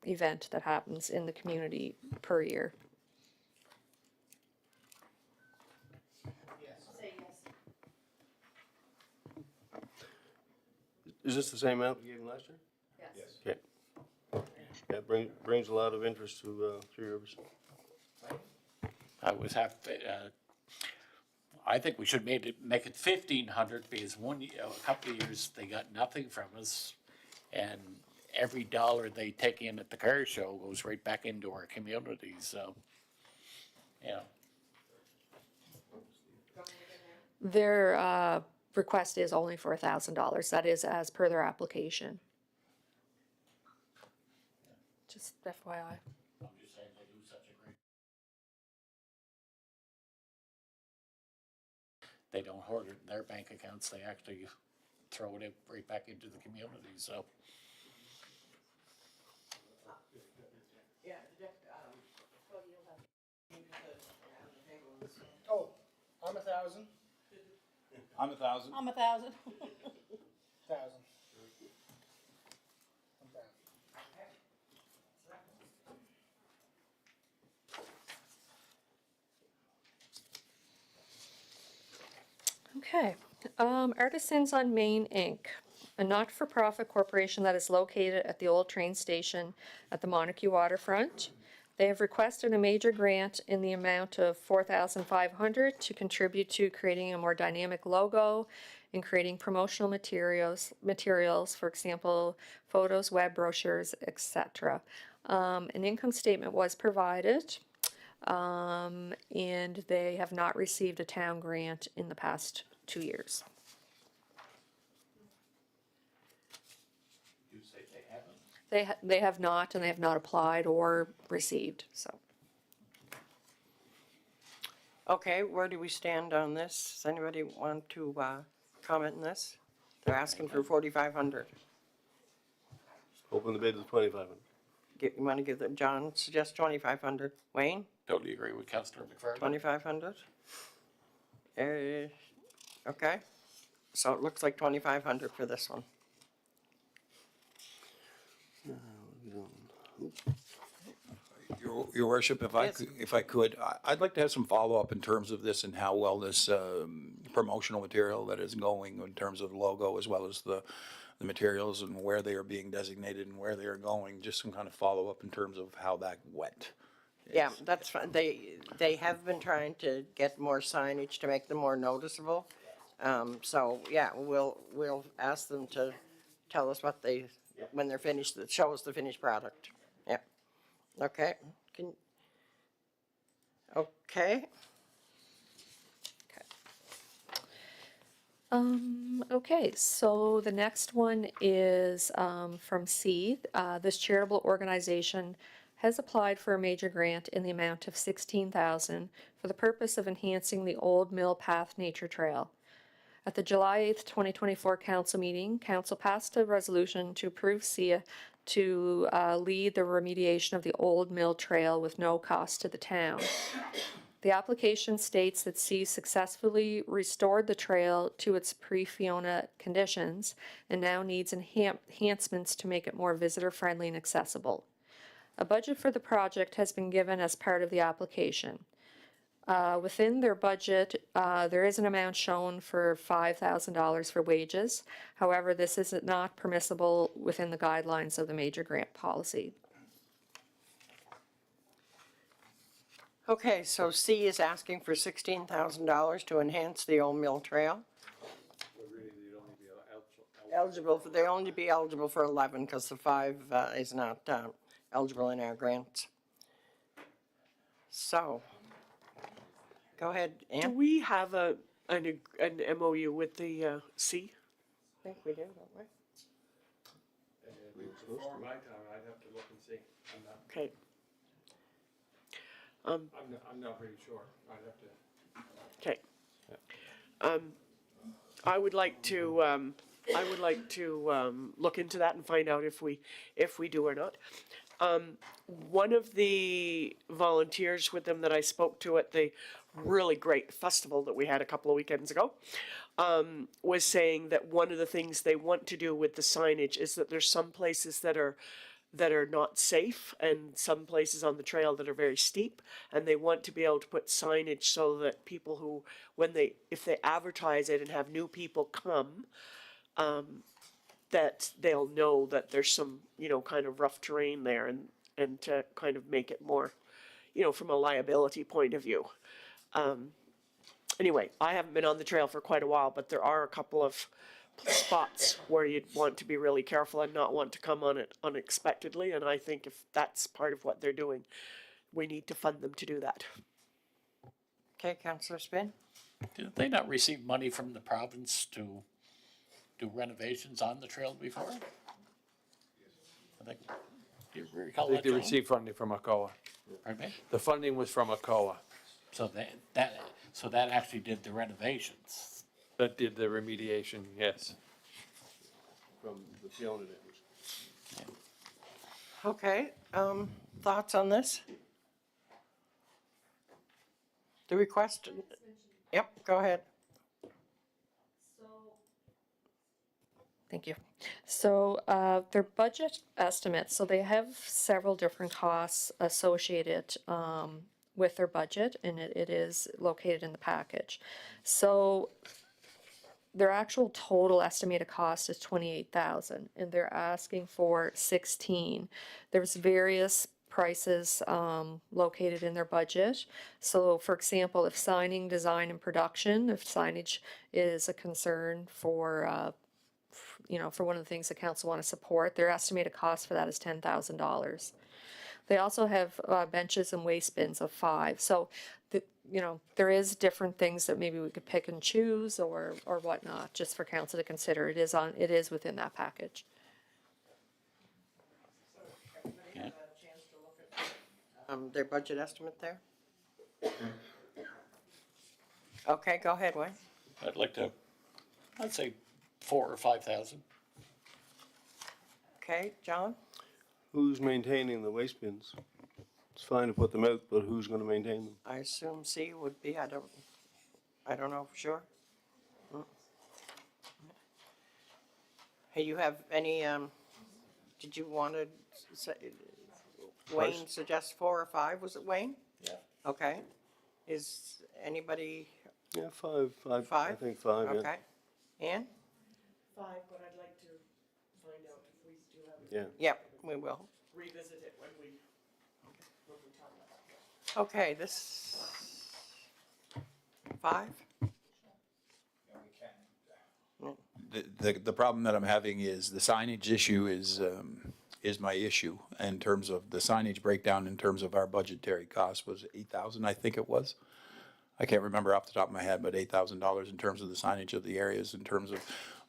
event that happens in the community per year. Say yes. Is this the same amount we gave them last year? Yes. Okay. That brings a lot of interest to Three Rivers. I was I think we should make it 1,500 because a couple of years they got nothing from us, and every dollar they take in at the car show goes right back into our community. So, yeah. Their request is only for $1,000. That is as per their application. Just FYI. I'm just saying they do such a great. They don't hoard it in their bank accounts. They actually throw it right back into the community. So. yeah, Oh, I'm 1,000. I'm 1,000. I'm 1,000. 1,000. Okay, Artisans on Main, Inc., a not-for-profit corporation that is located at the old train station at the Montague waterfront. They have requested a major grant in the amount of $4,500 to contribute to creating a more dynamic logo and creating promotional materials, for example, photos, web brochures, etc. An income statement was provided, and they have not received a town grant in the past 2 years. You say they haven't? They have not, and they have not applied or received, so. okay, where do we stand on this? Does anybody want to comment on this? They're asking for 4,500. Open the bid to 2,500. You want to give them, John, suggest 2,500. Wayne, Totally agree with Councillor McFarland. 2,500? Okay, so it looks like 2,500 for this one. Your worship, if I Yes. could, I'd like to have some follow-up in terms of this and how well this, promotional material that is going in terms of logo as well as the materials and where they are being designated and where they are going, just some kind of follow-up in terms of how that went. Yeah, that's fine. They have been trying to get more signage to make them more noticeable. So, yeah, we'll ask them to tell us what when they're finished, that show us the finished product. Yeah. Okay. Okay. Okay, so the next one is from C. This charitable organization has applied for a major grant in the amount of $16,000 for the purpose of enhancing the Old Mill Path Nature Trail. At the July 8th, 2024 council meeting, council passed a resolution to approve SIA to lead the remediation of the Old Mill Trail with no cost to the town. The application states that C successfully restored the trail to its pre-Fiona conditions and now needs enhancements to make it more visitor-friendly and accessible. A budget for the project has been given as part of the application. Within their budget, there is an amount shown for $5,000 for wages. However, this is not permissible within the guidelines of the major grant policy. Okay, so C is asking for $16,000 to enhance the Old Mill Trail. They only be eligible for 11 because the 5 is not eligible in our grants. So, go ahead, Do Ann. we have an MOU with the C? I think we do, don't we? Before my time, I'd have to look and see. Okay. I'm not really sure. I'd have to. Okay. I would like to look into that and find out if we do or not. One of the volunteers with them that I spoke to at the really great festival that we had a couple of weekends ago, was saying that one of the things they want to do with the signage is that there's some places that are not safe and some places on the trail that are very steep, and they want to be able to put signage so that people who, if they advertise it and have new people come, that they'll know that there's some, kind of rough terrain there, and to kind of make it more, from a liability point of view. Anyway, I haven't been on the trail for quite a while, but there are a couple of spots where you'd want to be really careful and not want to come on it unexpectedly, and I think if that's part of what they're doing, we need to fund them to do that. Okay, Councillor Spin? Did they not receive money from the province to do renovations on the trail before? I think, do you recall I think that, they John? received funding from ACOA. Pardon me? The funding was from ACOA. So that actually did the renovations. That did the remediation, yes. From the Fiona damage. Okay, thoughts on this? The request? Yep, go ahead. Thank you. So their budget estimates, so they have several different costs associated with their budget, and it is located in the package. So their actual total estimated cost is $28,000, and they're asking for 16. There's various prices located in their budget. So, for example, if signing, design, and production, if signage is a concern for for one of the things the council want to support, their estimated cost for that is $10,000. They also have benches and waste bins of 5. So, there is different things that maybe we could pick and choose or whatnot, just for council to consider. It is within that package. Their budget estimate there? Okay, go ahead, Wayne. I'd say 4,000 or 5,000. Okay, John? Who's maintaining the waste bins? It's fine to put them out, but who's gonna maintain them? I assume C would be, I don't know for sure. Hey, you have any, did you want to say, Wayne suggests 4 or 5, was it Wayne? Yeah. Okay. Is anybody, Yeah, five, I 5? think 5, yeah. Okay. Ann? 5, but I'd like to find out if we do have Yeah. Yep, we will. revisit it when we talk about that. Okay, this 5? The problem that I'm having is the signage issue is my issue in terms of the signage breakdown in terms of our budgetary cost was 8,000, I think it was. I can't remember off the top of my head, but $8,000 in terms of the signage of the areas, in terms of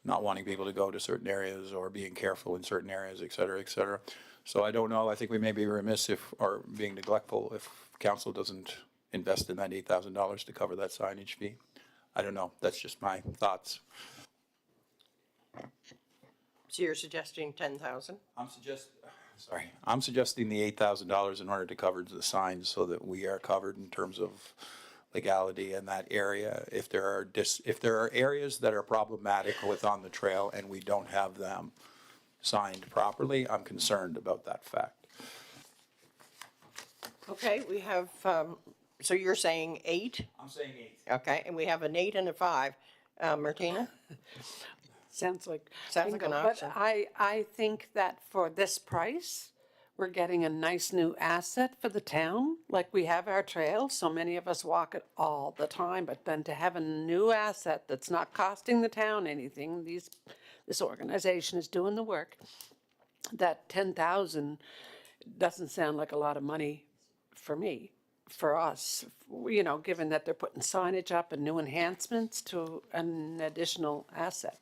not wanting people to go to certain areas or being careful in certain areas, et cetera, et cetera. So I don't know, I think we may be remiss if, or being neglectful if council doesn't invest in that $8,000 to cover that signage fee. I don't know, that's just my thoughts. So you're suggesting 10,000? I'm suggesting the $8,000 in order to cover the signs so that we are covered in terms of legality in that area. If there are areas that are problematic with on the trail and we don't have them signed properly, I'm concerned about that fact. Okay, we have, so you're saying 8? I'm saying 8. Okay, and we have an 8 and a 5. Martina? Sounds like. Sounds like an bingo. option. But I think that for this price, we're getting a nice new asset for the town. Like we have our trail, so many of us walk it all the time, but then to have a new asset that's not costing the town anything, this organization is doing the work. That 10,000 doesn't sound like a lot of money for me, for us, you know, given that they're putting signage up and new enhancements to an additional asset.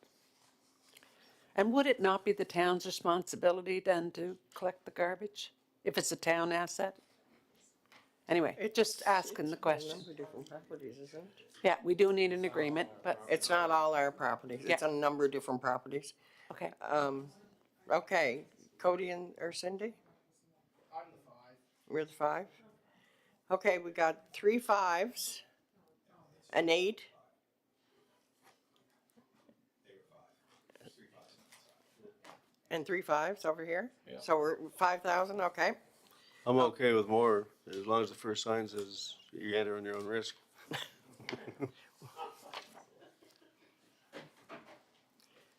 And would it not be the town's responsibility then to collect the garbage, if it's a town asset? Anyway, just asking the question. Number of different properties, isn't it? Yeah, we do need an agreement, but, It's not all our properties, it's Yeah. a number of different properties. okay. Okay, Cody or Cindy? I'm the 5. We're the 5? Okay, we got 3 5s, an 8. And 3 5s over here? So we're 5,000, okay? I'm okay with more, as long as the first sign says you enter on your own risk.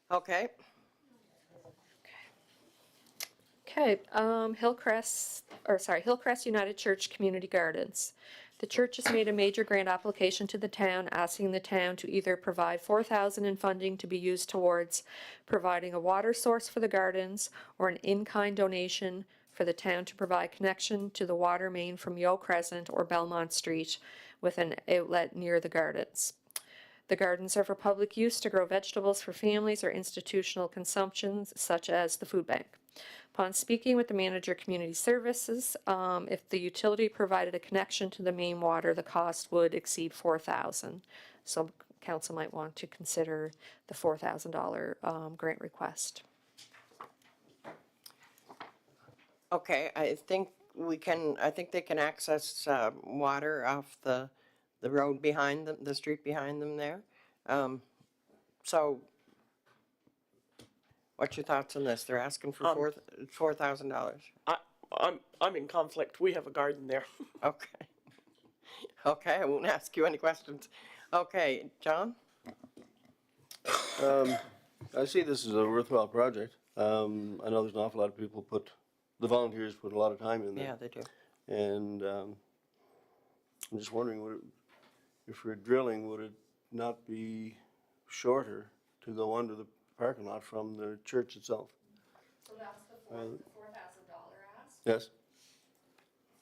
Okay, Okay, Hillcrest United Church Community Gardens. The church has made a major grant application to the town, asking the town to either provide $4,000 in funding to be used towards providing a water source for the gardens, or an in-kind donation for the town to provide connection to the water main from Yo Crescent or Belmont Street with an outlet near the gardens. The gardens are for public use to grow vegetables for families or institutional consumptions, such as the food bank. Upon speaking with the manager of community services, if the utility provided a connection to the main water, the cost would exceed $4,000. So council might want to consider the $4,000 grant request. okay, I think they can access, water off the road behind them, the street behind them there. So, what's your thoughts on this? They're asking for $4,000. I'm in conflict. We have a garden there. Okay. Okay, I won't ask you any questions. Okay, John? I see this as a worthwhile project. I know there's an awful lot of people the volunteers put a lot of time in there. Yeah, they do. And I'm just wondering, if we're drilling, would it not be shorter to go under the parking lot from the church itself? So that's the $4,000 ask? Yes?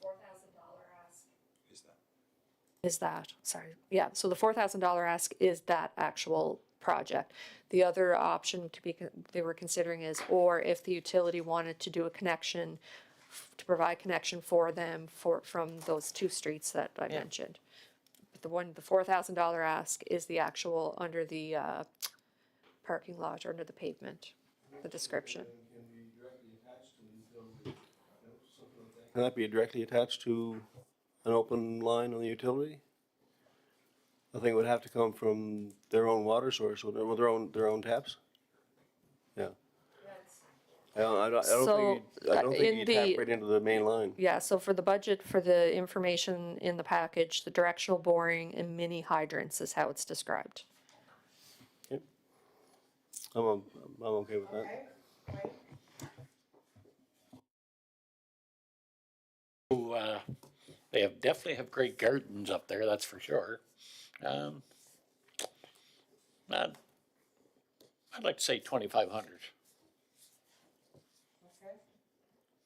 $4,000 ask. So the $4,000 ask is that actual project. The other option they were considering is, or if the utility wanted to do a connection, to provide connection for them from those 2 streets that I mentioned. But the $4,000 ask is the actual under the parking lot or under the pavement, the description. Can that be directly attached to an open line on the utility? I think it would have to come from their own water source, with their own taps? Yeah. I don't So, think, I don't in think you the- tap right into the main line. Yeah, so for the budget, for the information in the package, the directional boring and mini hydrants is how it's described. I'm okay with that. Who, they have, definitely have great gardens up there, that's for sure. I'd like to say 2,500. I'd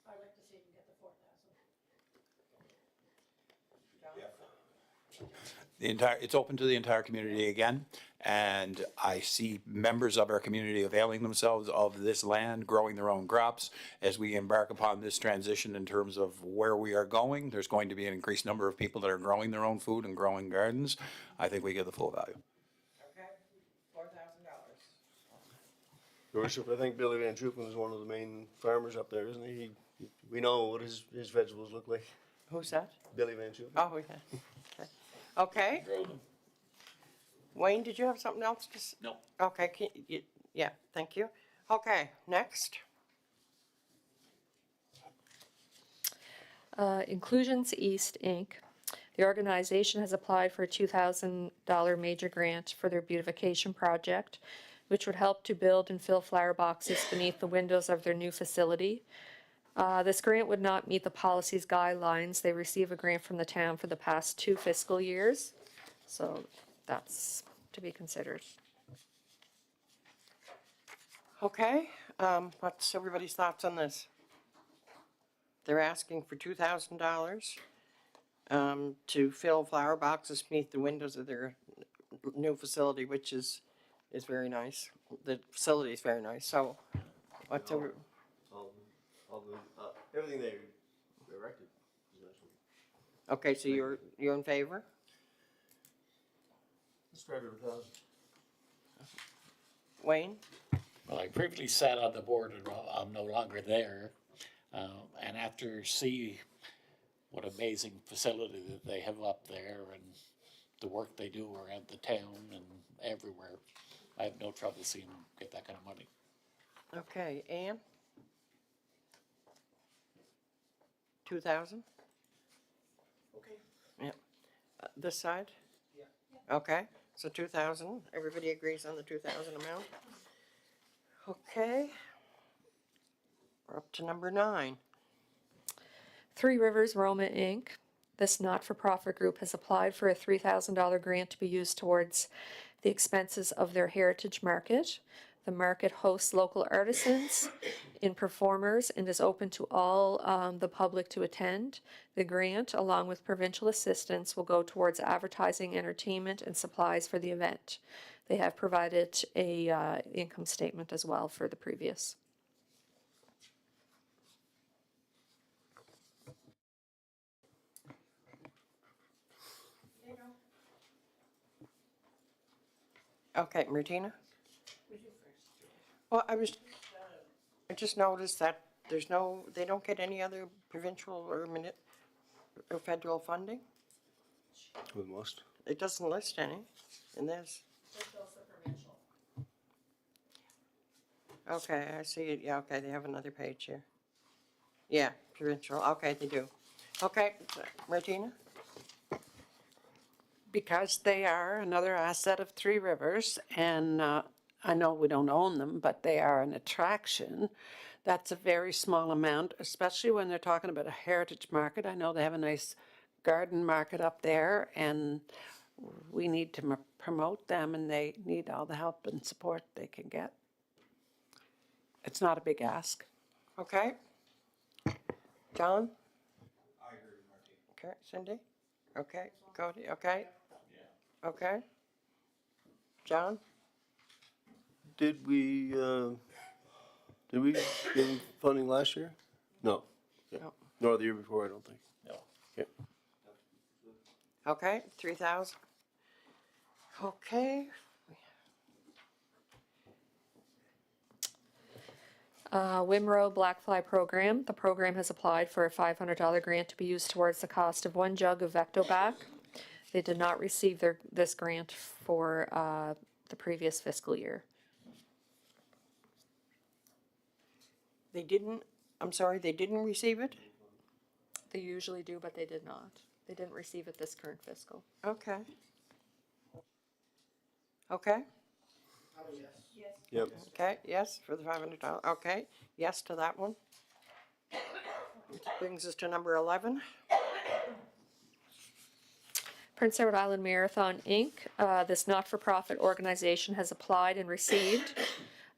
like to see if you get the 4,000. The entire, it's open to the entire community again, and I see members of our community availing themselves of this land, growing their own crops. As we embark upon this transition in terms of where we are going, there's going to be an increased number of people that are growing their own food and growing gardens. I think we get the full value. Okay, $4,000. Your Worship, I think Billy Van Troepen is one of the main farmers up there, isn't he? We know what his vegetables look like. Who's that? Billy Van Troepen. Oh, yeah. Okay. Wayne, did you have something else to say? No. Okay, yeah, thank you. Okay, next. Inclusions East, Inc. The organization has applied for a $2,000 major grant for their beautification project, which would help to build and fill flower boxes beneath the windows of their new facility. This grant would not meet the policy's guidelines. They receive a grant from the town for the past 2 fiscal years, so that's to be considered. Okay, what's everybody's thoughts on this? They're asking for $2,000 to fill flower boxes beneath the windows of their new facility, which is very nice. The facility is very nice, so what's over? Everything they erected is nice. Okay, so you're in favor? Let's try it with 1,000. Wayne? Well, I previously sat on the board and I'm no longer there. And after see what amazing facility that they have up there and the work they do around the town and everywhere, I have no trouble seeing them get that kind of money. Okay, Ann? 2,000? Okay. Yeah. This side? Yeah. Okay, so 2,000, everybody agrees on the 2,000 amount? Okay. We're up to number 9. Three Rivers Roma, Inc. This not-for-profit group has applied for a $3,000 grant to be used towards the expenses of their heritage market. The market hosts local artisans and performers and is open to all the public to attend. The grant, along with provincial assistance, will go towards advertising, entertainment, and supplies for the event. They have provided a income statement as well for the previous. Okay, Martina? Well, I just noticed that they don't get any other provincial or federal funding? We must. It doesn't list any in this. Okay, I see it, yeah, okay, they have another page here. Yeah, provincial, okay, they do. Okay, Martina? Because they are another asset of Three Rivers, and I know we don't own them, but they are an attraction. That's a very small amount, especially when they're talking about a heritage market. I know they have a nice garden market up there, and we need to promote them, and they need all the help and support they can get. It's not a big ask. Okay. John? I agree with Martina. Okay, Cindy? Okay, Cody, okay? Yeah. Okay. John? Did we give them funding last year? No. No. Nor the year before, I don't think. No. Okay. Okay, 3,000. Okay. Wimrow Blackfly Program. The program has applied for a $500 grant to be used towards the cost of 1 jug of Vectobac. They did not receive this grant for the previous fiscal year. They didn't, I'm sorry, they didn't receive it? They usually do, but they did not. They didn't receive it this current fiscal. Okay. Okay, Yep. okay, yes, for the $500, okay, yes to that one. Which brings us to number 11. Prince Edward Island Marathon, Inc., this not-for-profit organization has applied and received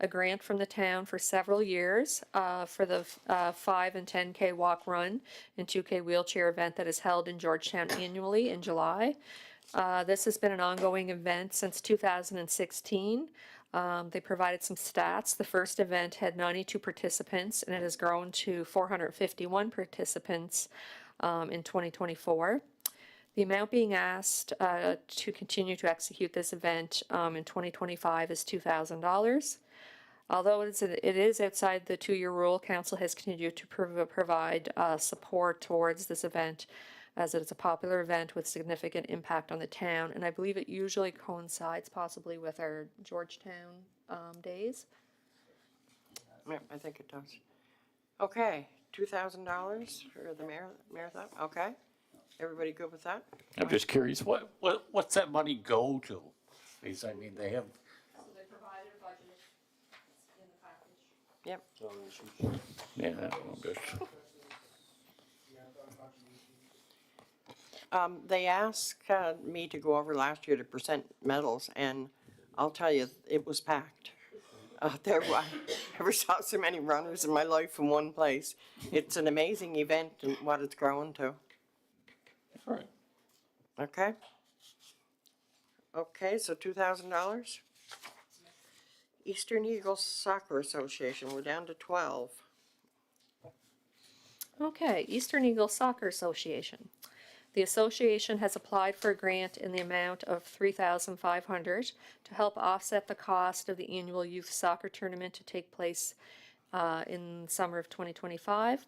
a grant from the town for several years for the 5 and 10K walk run and 2K wheelchair event that is held in Georgetown annually in July. This has been an ongoing event since 2016. They provided some stats. The first event had 92 participants, and it has grown to 451 participants in 2024. The amount being asked to continue to execute this event in 2025 is $2,000. Although it is outside the 2-year rule, council has continued to provide support towards this event, as it is a popular event with significant impact on the town, and I believe it usually coincides possibly with our Georgetown days. Yeah, I think it does. Okay, $2,000 for the marathon, okay. Everybody good with that? I'm just curious, what's that money go to? Because, I mean, they have, So they provided a budget in the package. Yep. yeah, well, good. They asked me to go over last year to present medals, and I'll tell you, it was packed. I never saw so many runners in my life in one place. It's an amazing event and what it's growing to. All right. Okay? Okay, so $2,000. Eastern Eagles Soccer Association, we're down to 12. Okay, Eastern Eagle Soccer Association. The association has applied for a grant in the amount of $3,500 to help offset the cost of the annual youth soccer tournament to take place in summer of 2025.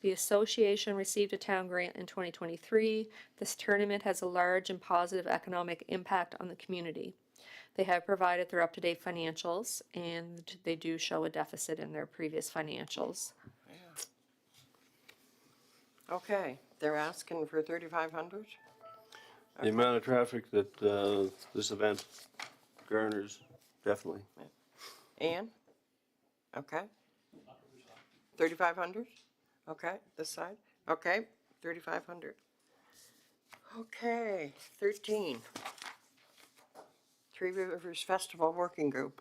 The association received a town grant in 2023. This tournament has a large and positive economic impact on the community. They have provided their up-to-date financials, and they do show a deficit in their previous financials. Okay, they're asking for $3,500. The amount of traffic that this event garners, definitely. Ann? Okay. 3,500? Okay, this side? Okay, 3,500. Okay, 13. Three Rivers Festival Working Group.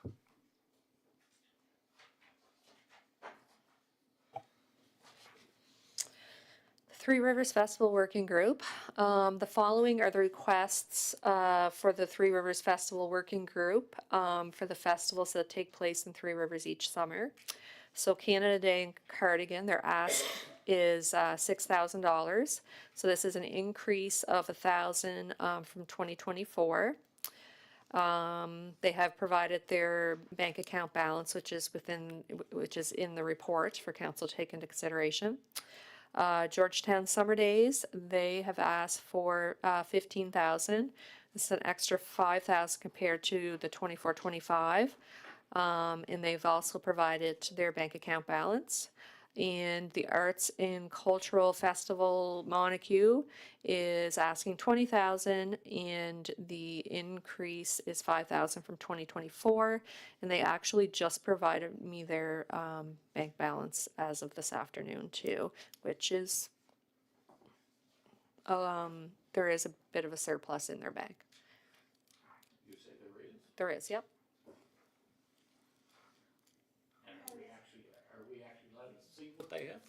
Three Rivers Festival Working Group. The following are the requests for the Three Rivers Festival Working Group for the festivals that take place in Three Rivers each summer. So Canada Day in Cardigan, their ask is $6,000. So this is an increase of $1,000 from 2024. They have provided their bank account balance, which is in the report for council to take into consideration. Georgetown Summer Days, they have asked for $15,000. This is an extra $5,000 compared to the 24-25. And they've also provided their bank account balance. And the Arts and Cultural Festival Montague is asking $20,000, and the increase is $5,000 from 2024. And they actually just provided me their bank balance as of this afternoon too, which is there is a bit of a surplus in their bank. You say there is? There is, yep. And are we actually letting see what they have?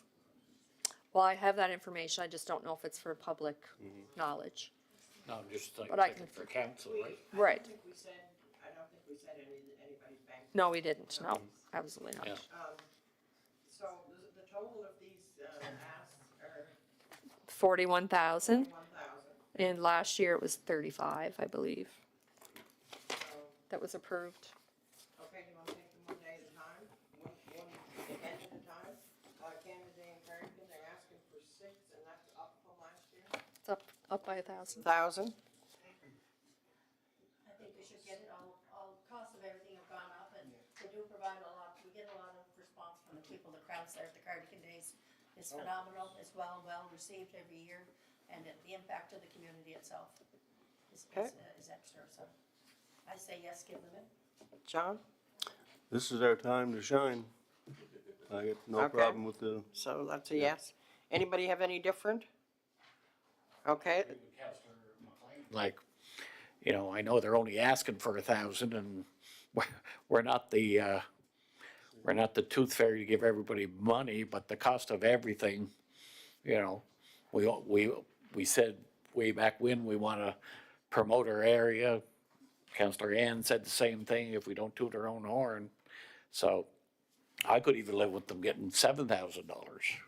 Well, I have that information, I just don't know if it's for public knowledge. No, I'm just like But I thinking can- for council, right? Right. I don't think we said anybody's bank. No, we didn't, no, absolutely not. Yeah. So the total of these asks are 41,000, 1,000. and last year it was 35, I believe, that was approved. Okay, do you want to take them one day at a time? One event at a time? Canada Day in Cardigan, they're asking for 6, and that's up from last year? It's up by 1,000. 1,000? I think we should get it, all costs of everything have gone up, and they do provide a lot, we get a lot of response from the people, the crowds there at the Cardigan Days is phenomenal, it's well received every year, and the impact to the community itself Okay. is extra, so I say yes, give them it. John? This is our time to shine. I got no Okay. problem with the, So that's a yes. Anybody have any different? Okay, Like, you know, I know they're only asking for 1,000 and we're not the tooth fairy to give everybody money, but the cost of everything, you know, we said way back when we wanna promote our area. Councillor Ann said the same thing, if we don't toot our own horn. So I could even live with them getting $7,000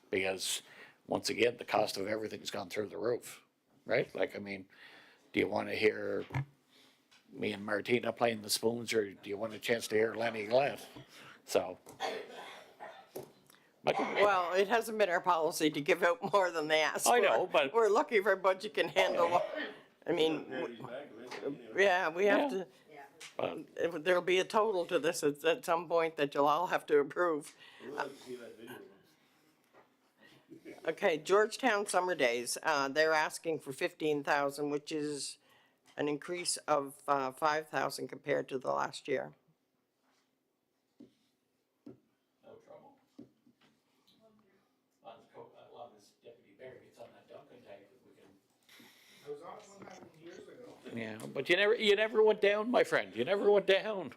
because, once again, the cost of everything's gone through the roof, right? Like, I mean, do you want to hear me and Martina playing the spoons, or do you want a chance to hear Lenny Glett? So. well, it hasn't been our policy to give out more than they ask for. I know, but- We're lucky if our budget can handle, I mean, yeah, we have to, there'll be a total to this at some point that you'll all have to approve. Okay, Georgetown Summer Days, they're asking for 15,000, which is an increase of 5,000 compared to the last year. No trouble. As long as Deputy Bear gets on that Duncan tank, we can. I was on it 100 years ago. Yeah, but you never went down, my friend, you never went down.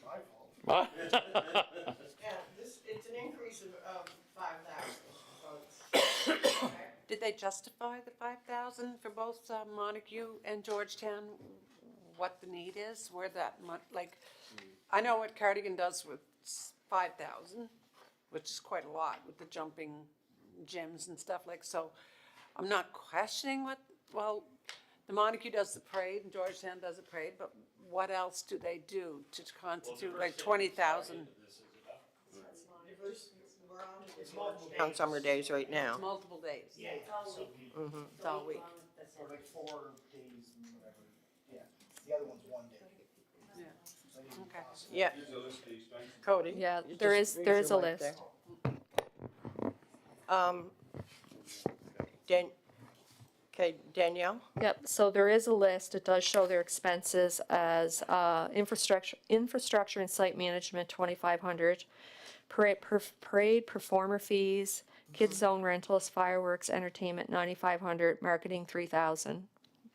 My fault. Huh? Yeah, it's an increase of 5,000, so it's. Did they justify the 5,000 for both Montague and Georgetown? What the need is, where that like, I know what Cardigan does with 5,000, which is quite a lot with the jumping gyms and stuff like, so I'm not questioning well, the Montague does the parade and Georgetown does the parade, but what else do they do to constitute like 20,000? On Summer Days right now. Multiple days. Yeah, so It's all week. or like 4 days and whatever. Yeah, the other one's 1 day. Yeah. So you can Okay. cost- Yeah. Cody? Yeah, you there just is raise a your mic list. there. Okay, Danielle? Yep, so there is a list, it does show their expenses as, infrastructure and site management, 2,500. Parade performer fees, kids zone rentals, fireworks, entertainment, 9,500, marketing, 3,000.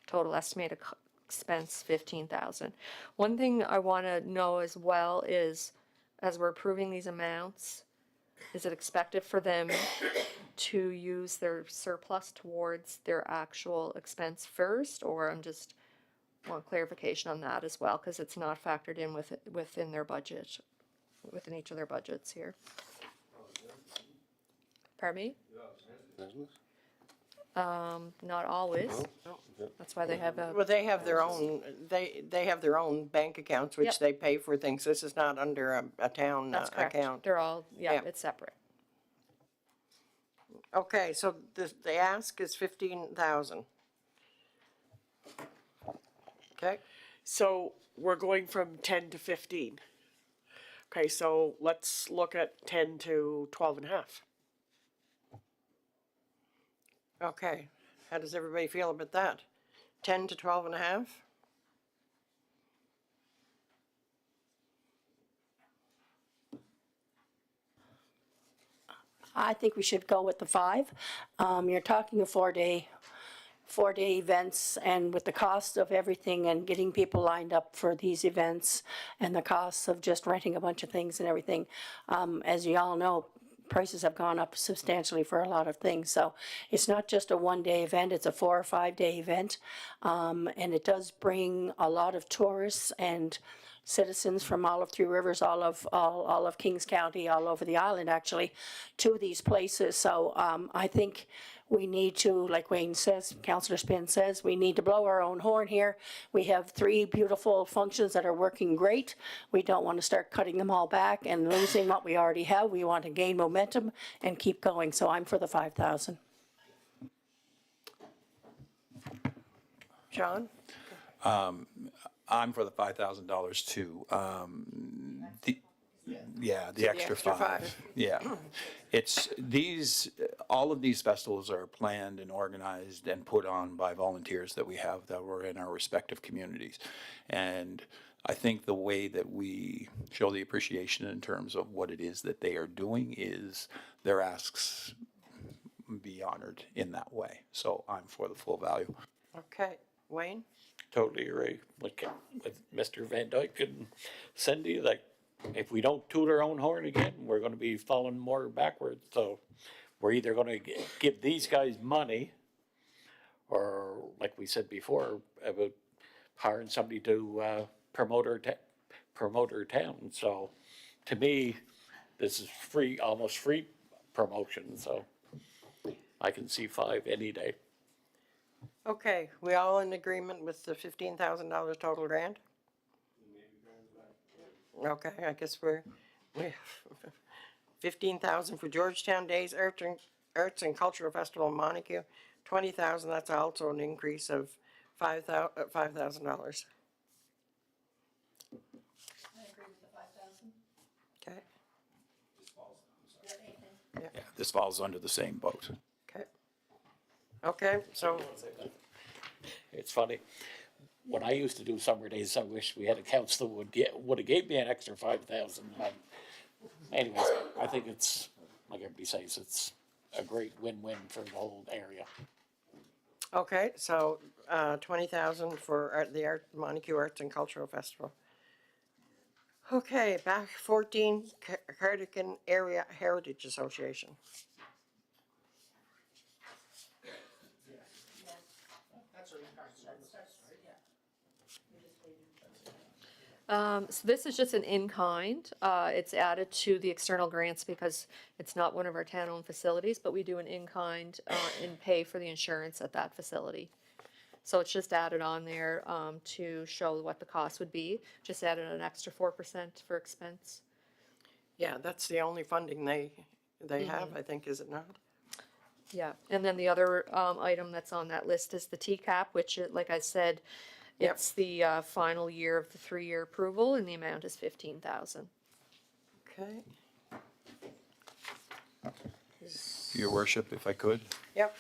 Total estimated expense, 15,000. One thing I wanna know as well is, as we're approving these amounts, is it expected for them to use their surplus towards their actual expense first, or I'm just want clarification on that as well, because it's not factored in within their budget, within each of their budgets here. Pardon me? Not always. That's why they have a, Well, they have their own, they have their own bank accounts, Yep. which they pay for things. This is not under a town that's correct. account. They're all, yeah, Yeah. it's separate. Okay, so the ask is 15,000. Okay, So we're going from 10 to 15. Okay, so let's look at 10 to 12 and a half. okay. How does everybody feel about that? 10 to 12 and a half? I think we should go with the 5. You're talking a 4-day events, and with the cost of everything and getting people lined up for these events and the costs of just renting a bunch of things and everything, as you all know, prices have gone up substantially for a lot of things. So it's not just a 1-day event, it's a 4 or 5-day event. And it does bring a lot of tourists and citizens from all of Three Rivers, all of Kings County, all over the island actually, to these places. So I think we need to, like Wayne says, Councillor Spin says, we need to blow our own horn here. We have 3 beautiful functions that are working great. We don't want to start cutting them all back and losing what we already have. We want to gain momentum and keep going. So I'm for the 5,000. John? I'm for the $5,000 too. Yeah, the the extra extra five. five. Yeah. It's these, all of these festivals are planned and organized and put on by volunteers that we have that were in our respective communities. And I think the way that we show the appreciation in terms of what it is that they are doing is their asks be honored in that way. So I'm for the full value. Okay, Wayne? Totally agree with Mr. Van Dyke and Cindy, like, if we don't toot our own horn again, we're gonna be falling more backwards, so we're either gonna give these guys money, or, like we said before, about hiring somebody to, promote our town, so, to me, this is free, almost free promotion, so I can see 5 any day. Okay, we all in agreement with the $15,000 total grant? Okay, I guess we 15,000 for Georgetown Days Arts and Cultural Festival in Montague. 20,000, that's also an increase of $5,000. I agree with the 5,000. Okay, Yeah, this falls under the same boat. okay. Okay, so, It's funny, when I used to do summer days, I wish we had a council that would've gave me an extra 5,000. Anyways, I think it's, like everybody says, it's a great win-win for the whole area. okay, so, 20,000 for the Montague Arts and Cultural Festival. Okay, back 14, Cardigan Area Heritage Association. That's already part of the right? So this is just an in-kind. It's added to the external grants because it's not one of our town-owned facilities, but we do an in-kind and pay for the insurance at that facility. So it's just added on there to show what the cost would be. Just added an extra 4% for expense. Yeah, that's the only funding they have, I think, is it not? Yeah, and then the other item that's on that list is the TCAP, which, like I said, Yep. it's the final year of the 3-year approval, and the amount is 15,000. Okay. Your worship, if I could. Yep,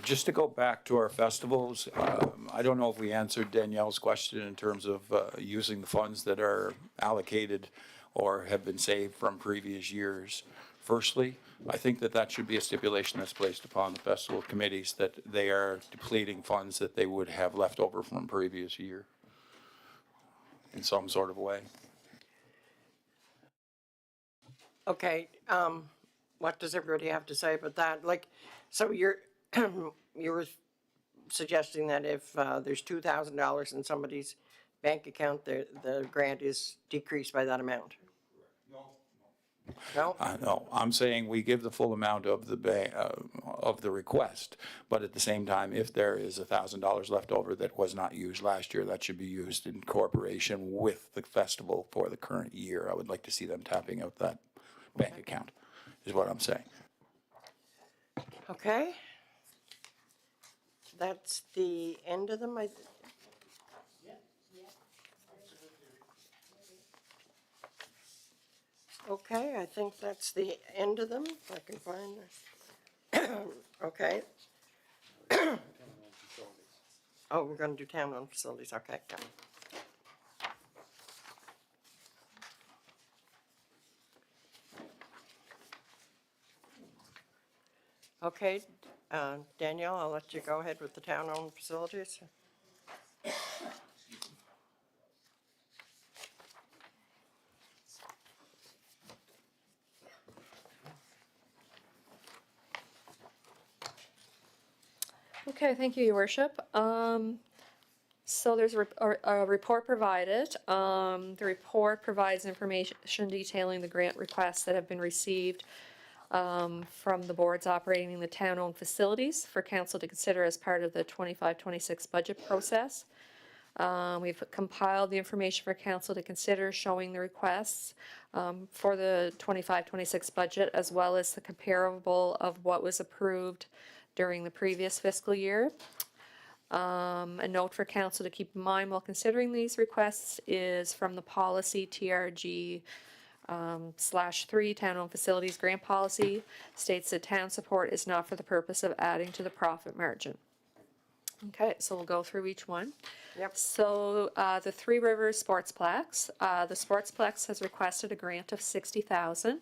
Just to go back to our festivals, I don't know if we answered Danielle's question in terms of using the funds that are allocated or have been saved from previous years. Firstly, I think that that should be a stipulation that's placed upon the festival committees, that they are depleting funds that they would have left over from previous year in some sort of way. okay, what does everybody have to say about that? Like, so you were suggesting that if there's $2,000 in somebody's bank account, the grant is decreased by that amount? No? No, I'm saying we give the full amount of the request, but at the same time, if there is $1,000 left over that was not used last year, that should be used in cooperation with the festival for the current year. I would like to see them tapping out that bank account, is what I'm saying. Okay. That's the end of them, Okay, I think that's the end of them, if I can find, okay. Oh, we're gonna do town-owned facilities, okay, got it. Okay, Danielle, I'll let you go ahead with the town-owned facilities. Okay, thank you, Your Worship. So there's a report provided. The report provides information detailing the grant requests that have been received from the boards operating the town-owned facilities for council to consider as part of the 25-26 budget process. We've compiled the information for council to consider showing the requests for the 25-26 budget, as well as the comparable of what was approved during the previous fiscal year. A note for council to keep in mind while considering these requests is from the policy TRG /3, town-owned facilities grant policy states that town support is not for the purpose of adding to the profit margin. Okay, so we'll go through each one. Yep. So, the Three Rivers Sportsplex, the Sportsplex has requested a grant of $60,000.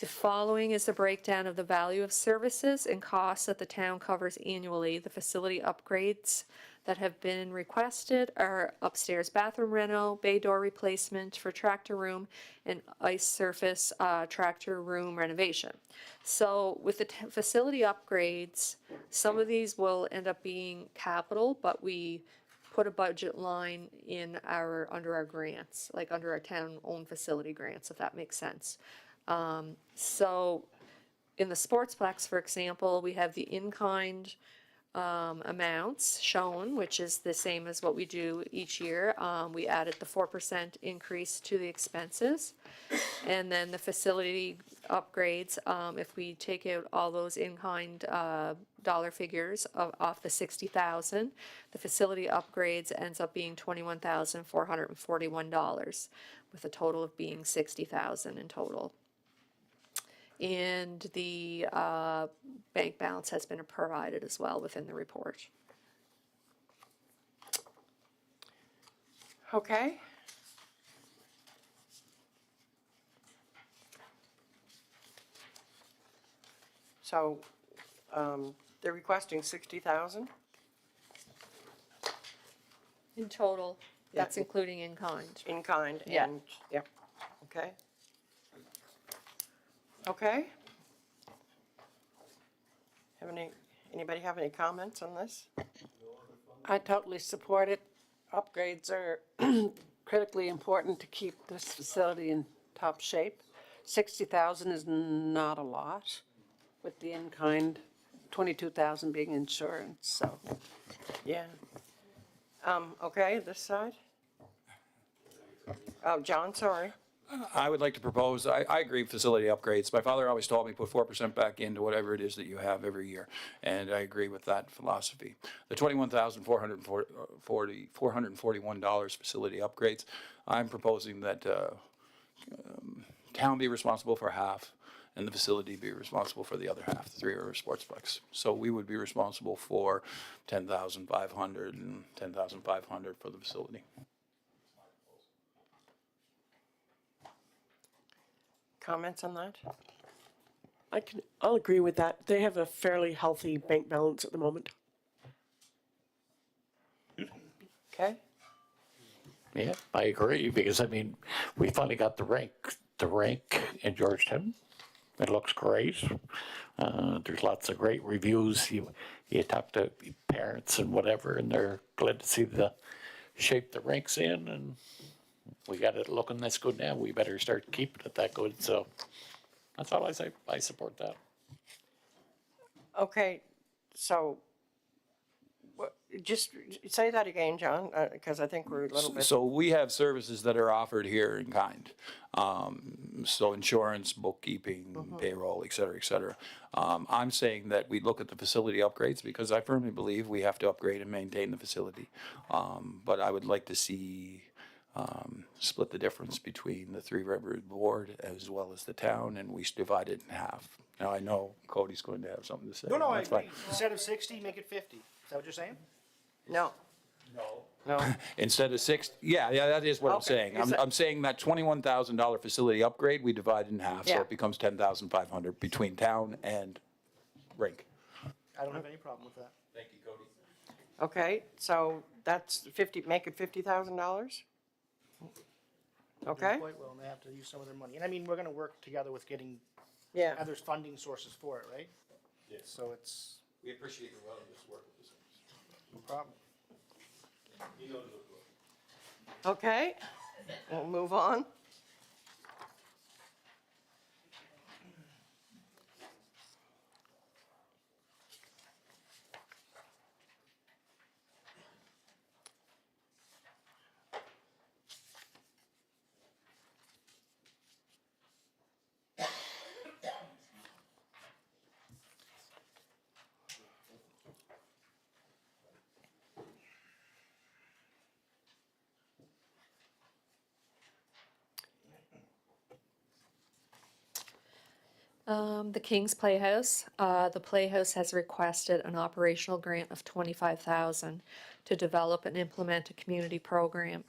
The following is the breakdown of the value of services and costs that the town covers annually. The facility upgrades that have been requested are upstairs bathroom reno, bay door replacement for tractor room, and ice surface tractor room renovation. So with the facility upgrades, some of these will end up being capital, but we put a budget line in under our grants, like under our town-owned facility grants, if that makes sense. So in the Sportsplex, for example, we have the in-kind amounts shown, which is the same as what we do each year. We added the 4% increase to the expenses. And then the facility upgrades, if we take out all those in-kind dollar figures off the $60,000, the facility upgrades ends up being $21,441, with a total of being $60,000 in total. And the bank balance has been provided as well within the report. Okay. So, they're requesting 60,000? In total, Yeah. that's including in kind. In kind Yeah. and, yeah, okay. Okay. Anybody have any comments on this? I totally support it. Upgrades are critically important to keep this facility in top shape. 60,000 is not a lot, with the in-kind, 22,000 being insurance, so. Yeah. Okay, this side? Oh, John, sorry. I would like to propose, I agree with facility upgrades. My father always told me, put 4% back into whatever it is that you have every year, and I agree with that philosophy. The $21,441 facility upgrades, I'm proposing that town be responsible for half, and the facility be responsible for the other half, the Three Rivers Sportsplex. So we would be responsible for $10,500 and $10,500 for the facility. Comments on that? I'll agree with that. They have a fairly healthy bank balance at the moment. Okay. Yeah, I agree, because I mean, we finally got the rink in Georgetown. It looks great. There's lots of great reviews. You talk to parents and whatever, and they're glad to see the shape the rink's in, and we got it looking this good now. We better start keeping it that good. So that's all I say. I support that. Okay, so, just say that again, John, because I think we're a little bit. So we have services that are offered here in kind. So insurance, bookkeeping, payroll, et cetera, et cetera. I'm saying that we look at the facility upgrades because I firmly believe we have to upgrade and maintain the facility. But I would like to see split the difference between the Three Rivers Board as well as the town, and we divide it in half. Now, I know Cody's going to have something to say. No, I That's fine. agree. Instead of 60, make it 50. Is that what you're saying? No. No. Instead of yeah, that is what I'm Okay. saying. Is that- I'm saying that $21,000 facility upgrade, we divide in half, so Yeah. it becomes $10,500 between town and rink. I don't have any problem with that. Thank you, Cody. Okay, so that's 50, make it $50,000? Okay, Quite well, and they have to use some of their money. And I mean, we're gonna work together with getting yeah, other funding sources for it, right? Yes. So it's We appreciate your willingness to work with us. no problem. okay, we'll move on. The King's Playhouse. The Playhouse has requested an operational grant of $25,000 to develop and implement a community program.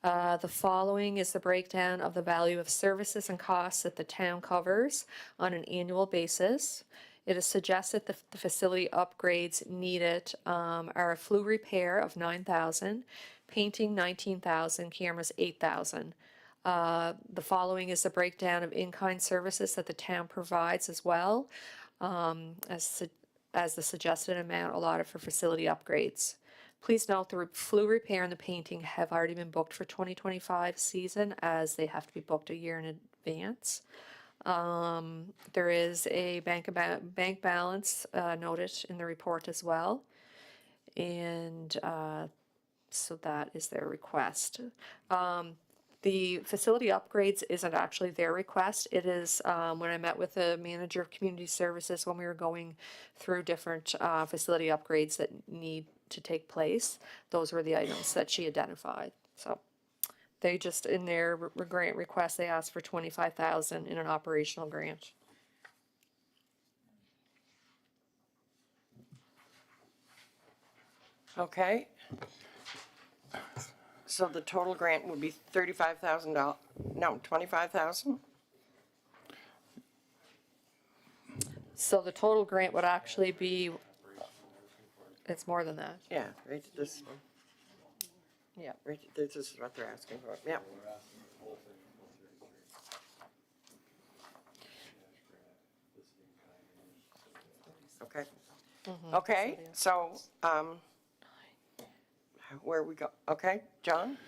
The following is the breakdown of the value of services and costs that the town covers on an annual basis. It is suggested that the facility upgrades needed are a flue repair of $9,000, painting $19,000, cameras $8,000. The following is the breakdown of in-kind services that the town provides as well, as the suggested amount allotted for facility upgrades. Please note the flue repair and the painting have already been booked for 2025 season, as they have to be booked a year in advance. There is a bank balance noted in the report as well, and so that is their request. The facility upgrades isn't actually their request. It is when I met with the manager of community services when we were going through different facility upgrades that need to take place. Those were the items that she identified. So they just, in their grant request, they asked for $25,000 in an operational grant. Okay. So the total grant would be $35,000, no, $25,000? So the total grant would actually be, it's more than that. Yeah, right, this, yeah, right, this is what they're asking for, yeah. Okay. Okay, so, where we go, okay, John?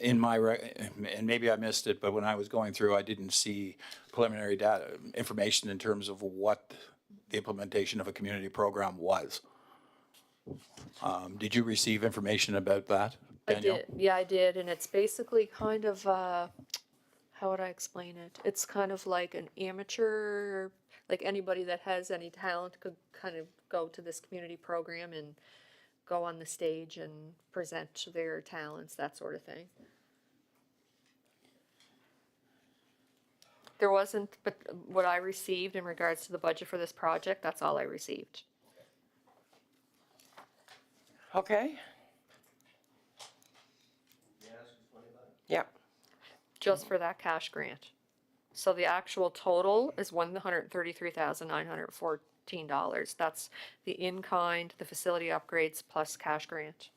In my, and maybe I missed it, but when I was going through, I didn't see preliminary data, information in terms of what the implementation of a community program was. Did you receive information about that, Danielle? I did, yeah, I did, and it's basically kind of, how would I explain it? It's kind of like an amateur, like anybody that has any talent could kind of go to this community program and go on the stage and present their talents, that sort of thing. There wasn't, but what I received in regards to the budget for this project, that's all I received. Okay. Yeah, Just for that cash grant. So the actual total is $133,914. That's the in-kind, the facility upgrades plus cash grant.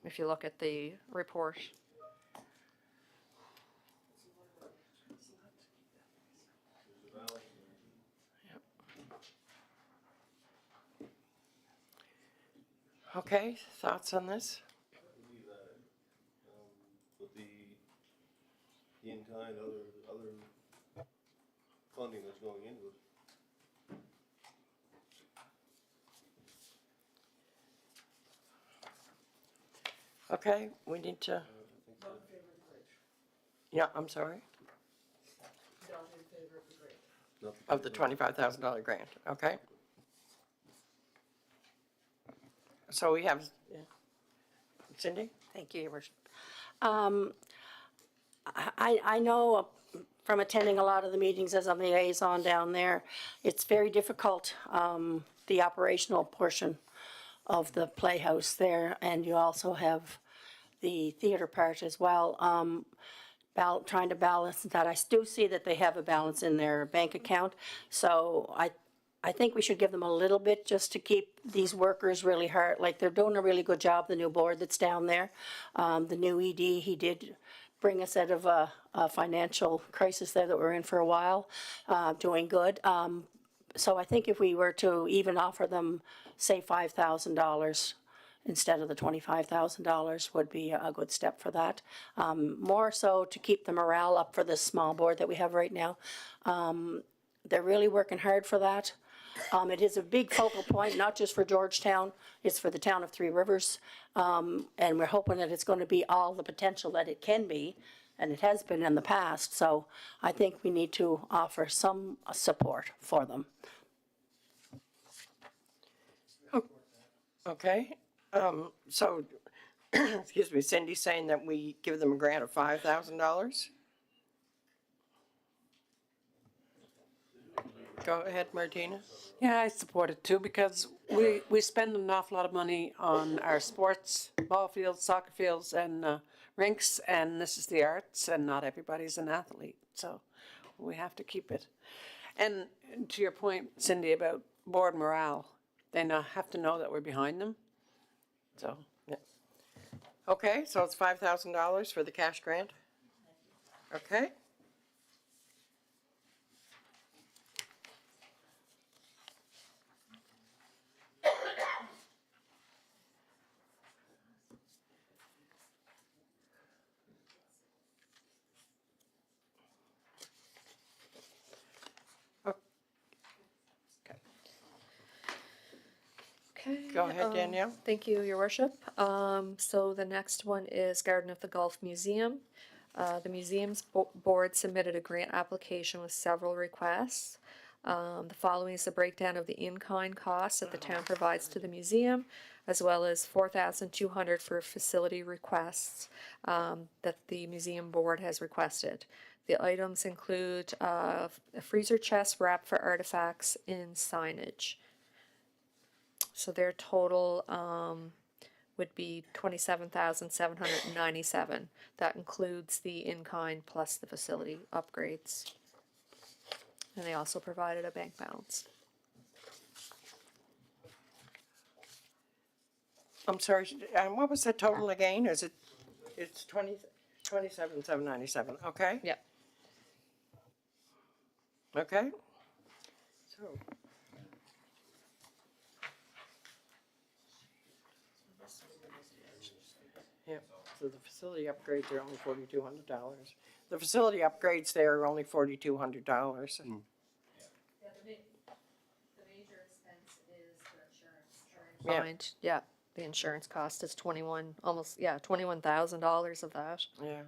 If you look at the report. okay, thoughts on this? With the in-kind, other funding that's going into it. Okay, we need to. Yeah, I'm sorry? Of the $25,000 grant, okay? So we have, yeah. Cindy? Thank you, Your Worship. I know from attending a lot of the meetings as a liaison down there, it's very difficult, the operational portion of the playhouse there, and you also have the theater part as well. Trying to balance that. I do see that they have a balance in their bank account, so I think we should give them a little bit just to keep these workers really hard. Like, they're doing a really good job, the new board that's down there. The new ED, he did bring us out of a financial crisis there that we're in for a while, doing good. So I think if we were to even offer them, say, $5,000 instead of the $25,000 would be a good step for that. More so to keep the morale up for this small board that we have right now. They're really working hard for that. It is a big focal point, not just for Georgetown, it's for the town of Three Rivers. And we're hoping that it's going to be all the potential that it can be, and it has been in the past. So I think we need to offer some support for them. Okay, so, excuse me, Cindy's saying that we give them a grant of $5,000? Go ahead, Martina. Yeah, I support it too, because we spend an awful lot of money on our sports, ball fields, soccer fields, and rinks, and this is the arts, and not everybody's an athlete, so we have to keep it. And to your point, Cindy, about board morale, they have to know that we're behind them, so. Okay, so it's $5,000 for the cash grant? Okay. Okay. Go ahead, Danielle. Thank you, Your Worship. So the next one is Garden of the Gulf Museum. The museum's board submitted a grant application with several requests. The following is the breakdown of the in-kind costs that the town provides to the museum, as well as $4,200 for facility requests that the museum board has requested. The items include a freezer chest wrapped for artifacts in signage. So their total would be $27,797. That includes the in-kind plus the facility upgrades. And they also provided a bank balance. I'm sorry, what was the total again? Is it, it's 27,797, okay? Yep. Okay. So. Yep, so the facility upgrades are only $4,200. The facility upgrades there are only $4,200. Yeah, the major expense is the insurance. Yeah, the insurance cost is $21,000 of that. Yeah.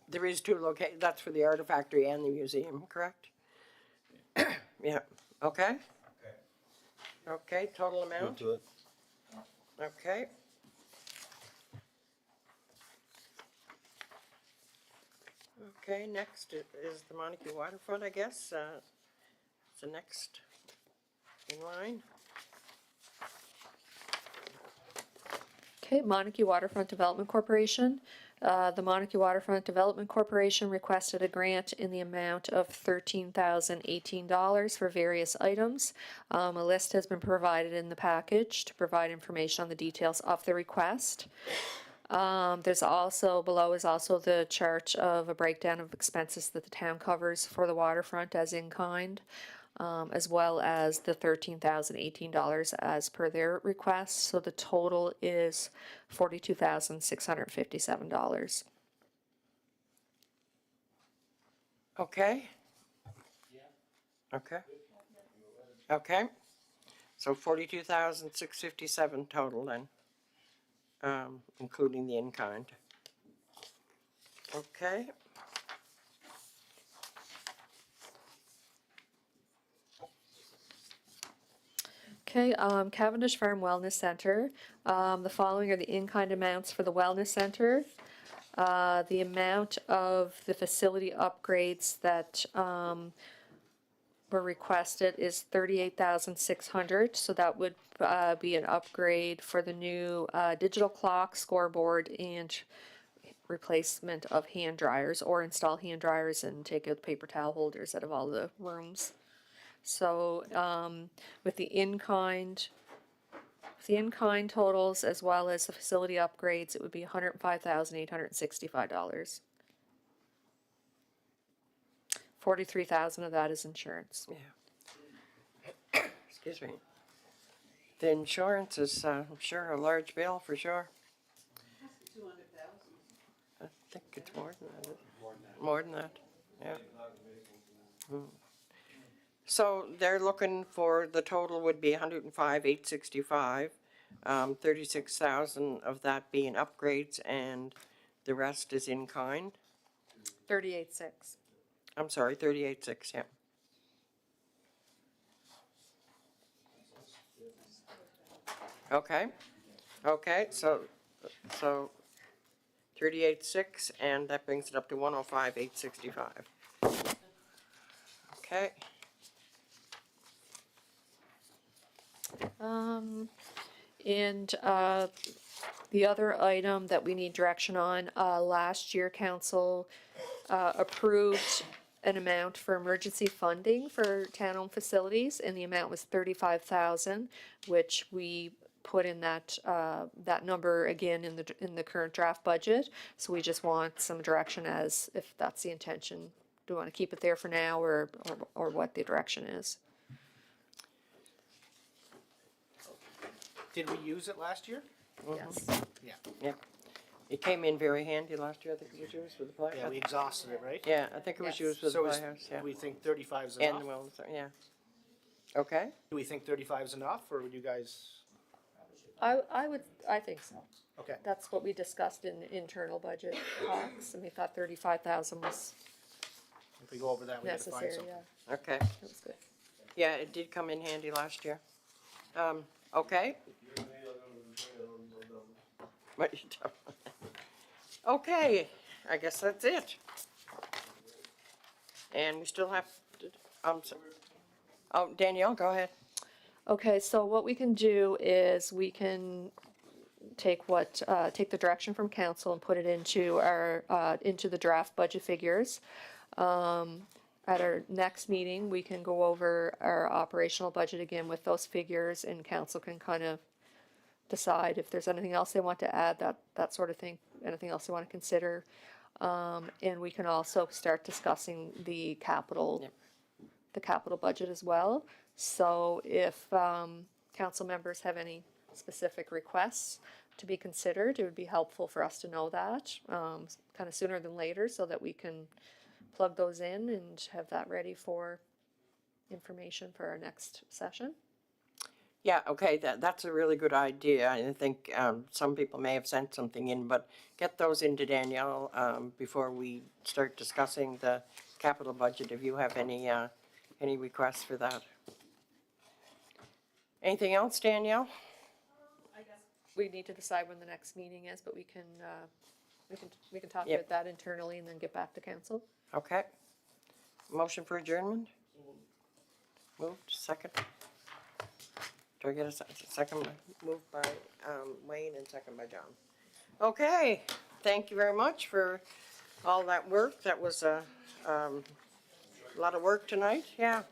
There is two that's for the Artifactory and the museum, correct? Yeah, okay? Okay, total Go amount? to it. Okay. Okay, next is the Montague Waterfront, I guess. It's the next in line. Okay, Montague Waterfront Development Corporation. The Montague Waterfront Development Corporation requested a grant in the amount of $13,018 for various items. A list has been provided in the package to provide information on the details of the request. There's also, below is also the chart of a breakdown of expenses that the town covers for the waterfront as in kind, as well as the $13,018 as per their request. So the total is $42,657. Okay? Okay. Okay. So 42,657 total then, including the in-kind. Okay. Okay, Cavendish Farm Wellness Center. The following are the in-kind amounts for the wellness center. The amount of the facility upgrades that were requested is $38,600. So that would be an upgrade for the new digital clock, scoreboard, and replacement of hand dryers, or install hand dryers and take out paper towel holders out of all the rooms. So with the in-kind totals as well as the facility upgrades, it would be $105,865. $43,000 of that is insurance. Yeah. Excuse me. The insurance is, I'm sure, a large bill for sure. I think it's more than that. More than that, yeah. So they're looking for, the total would be $105,865, 36,000 of that being upgrades, and the rest is in kind. 38,600. I'm sorry, 38,600, yeah. Okay, so 38,600, and that brings it up to 105,865. Okay, And the other item that we need direction on, last year council approved an amount for emergency funding for town-owned facilities, and the amount was 35,000, which we put in that, that number again in the current draft budget. So we just want some direction as if that's the intention. Do we want to keep it there for now, or what the direction is? Did we use it last year? Yes. Yeah. yeah. It came in very handy last year, I think it was used with the Yeah, we playhouse. exhausted it, right? Yeah, I think it was used with the So is, playhouse, yeah. do we think 35 is And enough? the wells, yeah. Okay, Do we think 35 is enough, or would you guys, I think so. okay. That's what we discussed in internal budget talks, and we thought 35,000 was If we go over that, we gotta find necessary, something. yeah, okay. that was good. Yeah, it did come in handy last year. Okay. What you talking about? Okay, I guess that's it. And we still have to, oh, Danielle, go ahead. Okay, so what we can do is we can take take the direction from council and put it into our, into the draft budget figures. At our next meeting, we can go over our operational budget again with those figures, and council can kind of decide if there's anything else they want to add, that sort of thing, anything else they want to consider. And we can also start discussing the capital, the capital budget as well. So if council members have any specific requests to be considered, it would be helpful for us to know that kind of sooner than later, so that we can plug those in and have that ready for information for our next session. Yeah, okay, that's a really good idea. I think some people may have sent something in, but get those into Danielle before we start discussing the capital budget, if you have any requests for that. Anything else, Danielle? We need to decide when the next meeting is, but we can talk Yep. about that internally and then get back to council. Okay. Motion for adjournment? Moved, second. Do I get a second? Moved by Wayne and second by John. Okay, thank you very much for all that work. That was a lot of work tonight, yeah.